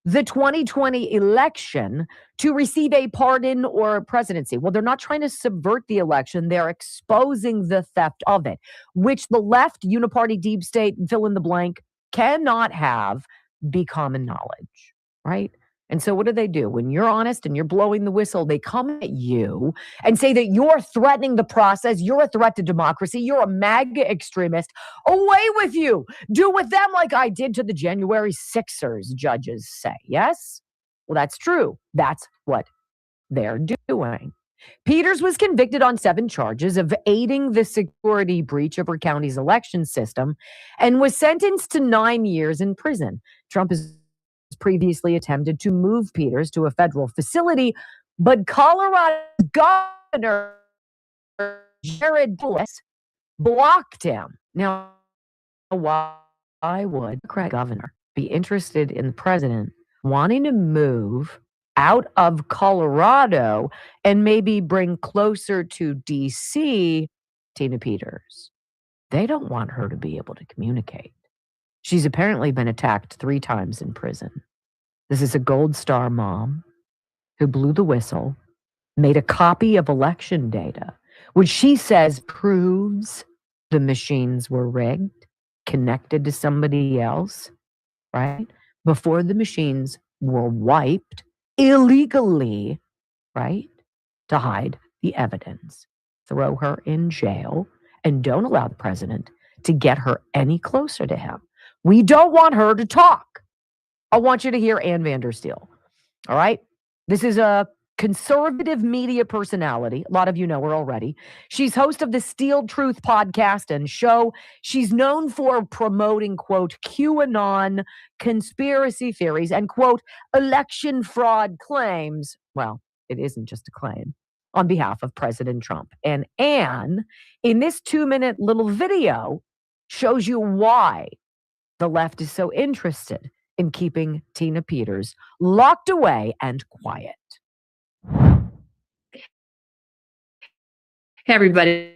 the 2020 election to receive a pardon or a presidency. Well, they're not trying to subvert the election. They're exposing the theft of it, which the left, uniparty, deep state, fill in the blank, cannot have be common knowledge, right? And so what do? When you're honest and you're blowing the whistle, they come at you and say that you're threatening the process. You're a threat to democracy. You're a MAGA extremist. Away with you. Do with them like I did to the January 6ers, judges say. Yes? Well, that's true. That's what they're doing. Peters was convicted on 7 charges of aiding the security breach of her county's election system and was sentenced to 9 years in prison. Trump has previously attempted to move Peters to a federal facility, but Colorado Governor Jared Polis blocked him. Now, why would the governor be interested in the president wanting to move out of Colorado and maybe bring closer to D.C. Tina Peters? They don't want her to be able to communicate. She's apparently been attacked 3 times in prison. This is a Gold Star mom who blew the whistle, made a copy of election data, which she says proves the machines were rigged, connected to somebody else, right? Before the machines were wiped illegally, right? To hide the evidence. Throw her in jail and don't allow the president to get her any closer to him. We don't want her to talk. I want you to hear Ann Vandersteel. All right? This is a conservative media personality. A lot of you know her already. She's host of the Steel Truth podcast and show. She's known for promoting, quote, QAnon conspiracy theories and, quote, election fraud claims. Well, it isn't just a claim on behalf of President Trump. And Ann, in this 2-minute little video, shows you why the left is so interested in keeping Tina Peters locked away and quiet. Hey, everybody.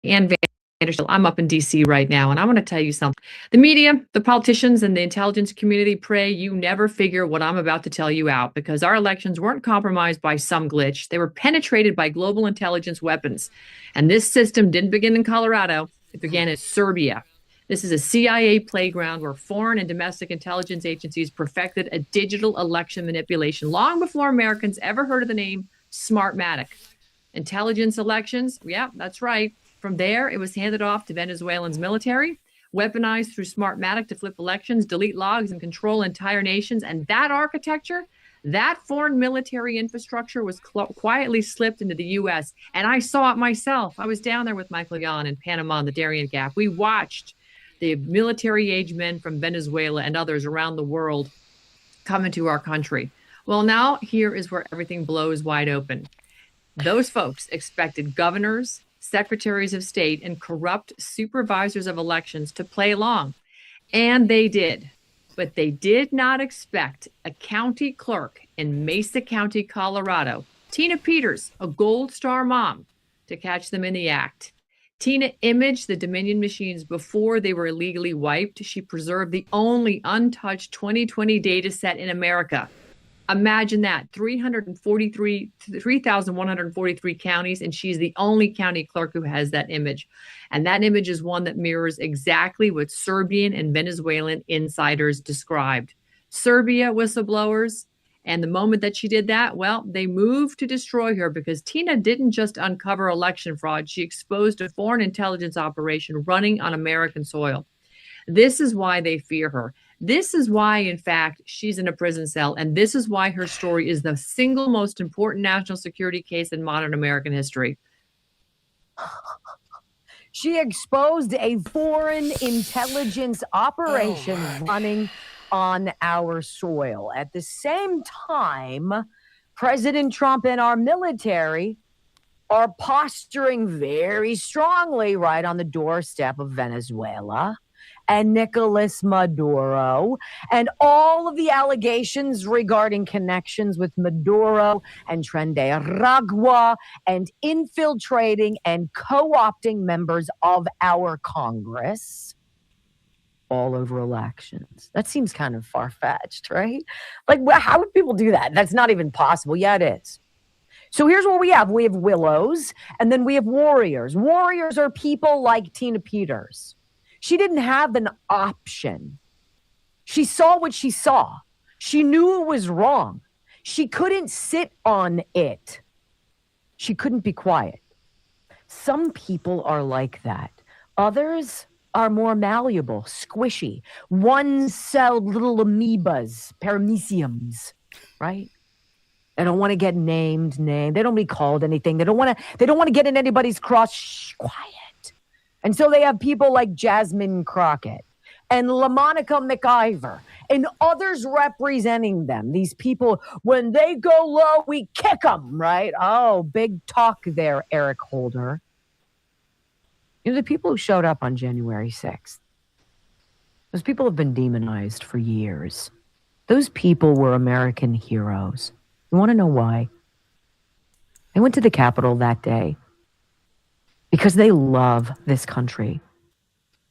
Ann Vandersteel. I'm up in D.C. right now, and I want to tell you something. The media, the politicians, and the intelligence community pray you never figure what I'm about to tell you out, because our elections weren't compromised by some glitch. They were penetrated by global intelligence weapons. And this system didn't begin in Colorado. It began in Serbia. This is a CIA playground where foreign and domestic intelligence agencies perfected a digital election manipulation long before Americans ever heard of the name Smartmatic. Intelligence elections, yeah, that's right. From there, it was handed off to Venezuelans military, weaponized through Smartmatic to flip elections, delete logs, and control entire nations. And that architecture, that foreign military infrastructure was quietly slipped into the U.S. And I saw it myself. I was down there with Michael Yon in Panama on the Darien Gap. We watched the military-age men from Venezuela and others around the world come into our country. Well, now here is where everything blows wide open. Those folks expected governors, secretaries of state, and corrupt supervisors of elections to play along. And they did. But they did not expect a county clerk in Mesa County, Colorado, Tina Peters, a Gold Star mom, to catch them in the act. Tina imaged the Dominion machines before they were illegally wiped. She preserved the only untouched 2020 data set in America. Imagine that, 3,143 counties, and she's the only county clerk who has that image. And that image is one that mirrors exactly what Serbian and Venezuelan insiders described. Serbia whistleblowers, and the moment that she did that, well, they moved to destroy her because Tina didn't just uncover election fraud. She exposed a foreign intelligence operation running on American soil. This is why they fear her. This is why, in fact, she's in a prison cell. And this is why her story is the single most important national security case in modern American history. She exposed a foreign intelligence operation running on our soil. At the same time, President Trump and our military are posturing very strongly right on the doorstep of Venezuela and Nicolas Maduro, and all of the allegations regarding connections with Maduro and Tren de Aragua and infiltrating and co-opting members of our Congress all over elections. That seems kind of far-fetched, right? Like, how would people do that? That's not even possible. Yeah, it is. So here's what we have. We have willows, and then we have warriors. Warriors are people like Tina Peters. She didn't have an option. She saw what she saw. She knew it was wrong. She couldn't sit on it. She couldn't be quiet. Some people are like that. Others are more malleable, squishy, one-celled little amoebas, parameciums, right? They don't want to get named. They don't want to be called anything. They don't want to get in anybody's cross. Shh, quiet. And so they have people like Jasmine Crockett and LaMonica McIver and others representing them. These people, when they go low, we kick them, right? Oh, big talk there, Eric Holder. You know, the people who showed up on January 6th, those people have been demonized for years. Those people were American heroes. You want to know why? They went to the Capitol that day because they love this country.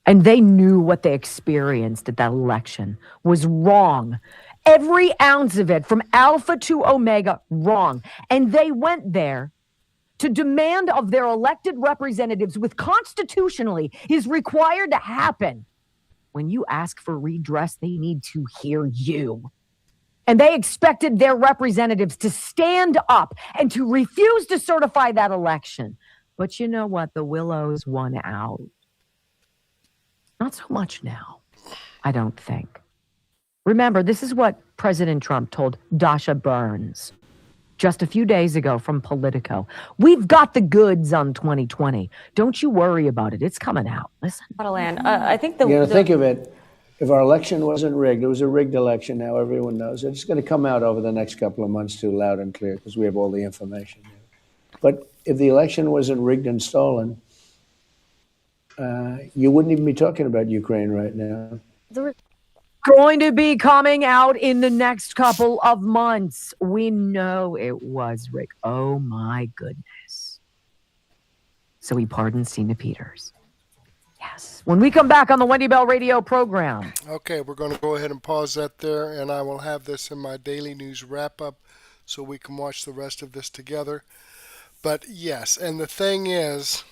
And they knew what they experienced at that election was wrong. Every ounce of it, from alpha to omega, wrong. And they went there to demand of their elected representatives what constitutionally is required to happen. When you ask for redress, they need to hear you. And they expected their representatives to stand up and to refuse to certify that election. But you know what? The Willows won out. Not so much now, I don't think. Remember, this is what President Trump told Dasha Burns just a few days ago from Politico. We've got the goods on 2020. Don't you worry about it. It's coming out. Listen. I think think of it. If our election wasn't rigged, it was a rigged election now, everyone knows. It's going to come out over the next couple of months too, loud and clear, because we have all the information. But if the election wasn't rigged and stolen, you wouldn't even be talking about Ukraine right now. Going to be coming out in the next couple of months. We know it was Rick. Oh my goodness. So he pardoned Stina Peters. Yes. When we come back on the Wendy Bell radio program. Okay, we're going to go ahead and pause that there, and I will have this in my daily news wrap-up so we can watch the rest of this together. But yes, and the thing is,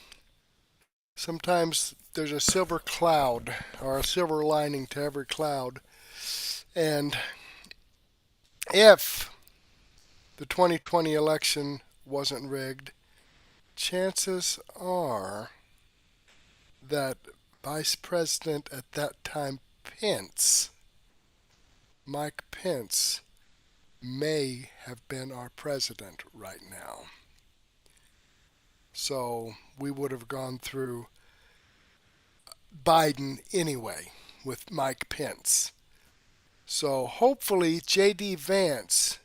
sometimes there's a silver cloud or a silver lining to every cloud. And if the 2020 election wasn't rigged, chances are that Vice President at that time, Mike Pence, may have been our president right now. So we would have gone through Biden anyway with Mike Pence. So hopefully J.D. Vance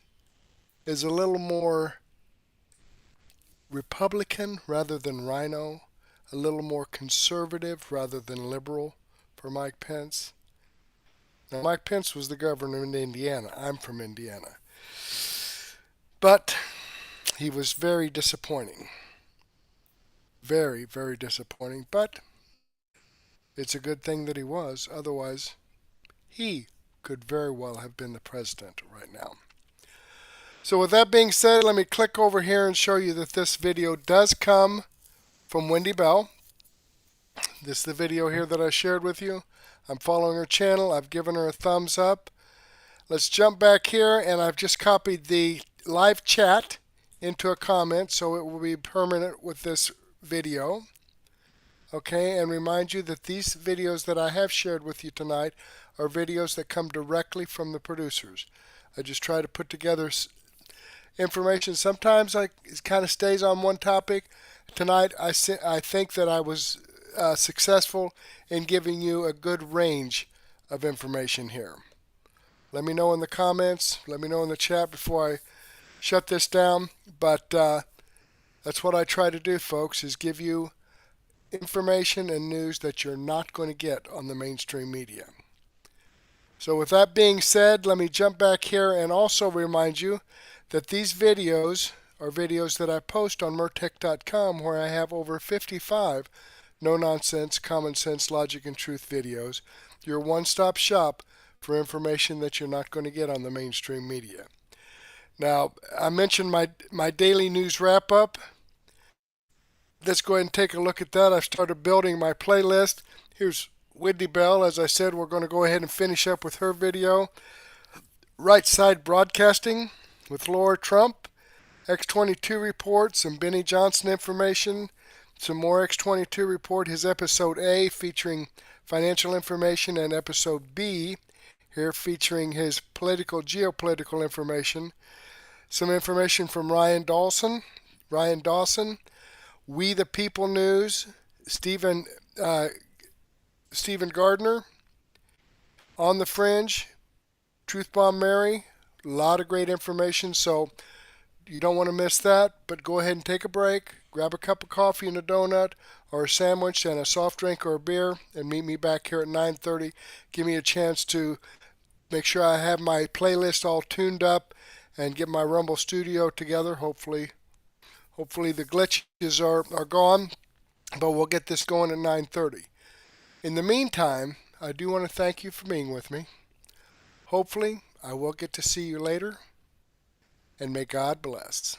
is a little more Republican rather than Rhino, a little more conservative rather than liberal for Mike Pence. Now, Mike Pence was the governor in Indiana. I'm from Indiana. But he was very disappointing. Very, very disappointing. But it's a good thing that he was. Otherwise, he could very well have been the president right now. So with that being said, let me click over here and show you that this video does come from Wendy Bell. This is the video here that I shared with you. I'm following her channel. I've given her a thumbs up. Let's jump back here, and I've just copied the live chat into a comment so it will be permanent with this video. Okay, and remind you that these videos that I have shared with you tonight are videos that come directly from the producers. I just try to put together information. Sometimes it kind of stays on one topic. Tonight, I think that I was successful in giving you a good range of information here. Let me know in the comments. Let me know in the chat before I shut this down. But that's what I try to do, folks, is give you information and news that you're not going to get on the mainstream media. So with that being said, let me jump back here and also remind you that these videos are videos that I post on Mertech.com, where I have over 55 no-nonsense, common sense, logic, and truth videos. Your one-stop shop for information that you're not going to get on the mainstream media. Now, I mentioned my daily news wrap-up. Let's go ahead and take a look at that. I've started building my playlist. Here's Wendy Bell. As I said, we're going to go ahead and finish up with her video. Right Side Broadcasting with Laura Trump. X22 report, some Benny Johnson information, some more X22 report, his episode A featuring financial information, and episode B here featuring his geopolitical information. some information from Ryan Dawson, We the People News, Stephen Gardner, On the Fringe, Truth Bomb Mary, a lot of great information, so you don't want to miss that, but go ahead and take a break, grab a cup of coffee and a donut, or a sandwich and a soft drink or a beer, and meet me back here at 9:30. Give me a chance to make sure I have my playlist all tuned up and get my Rumble Studio together. Hopefully the glitches are gone, but we'll get this going at 9:30. In the meantime, I do want to thank you for being with me. Hopefully, I will get to see you later, and may God bless.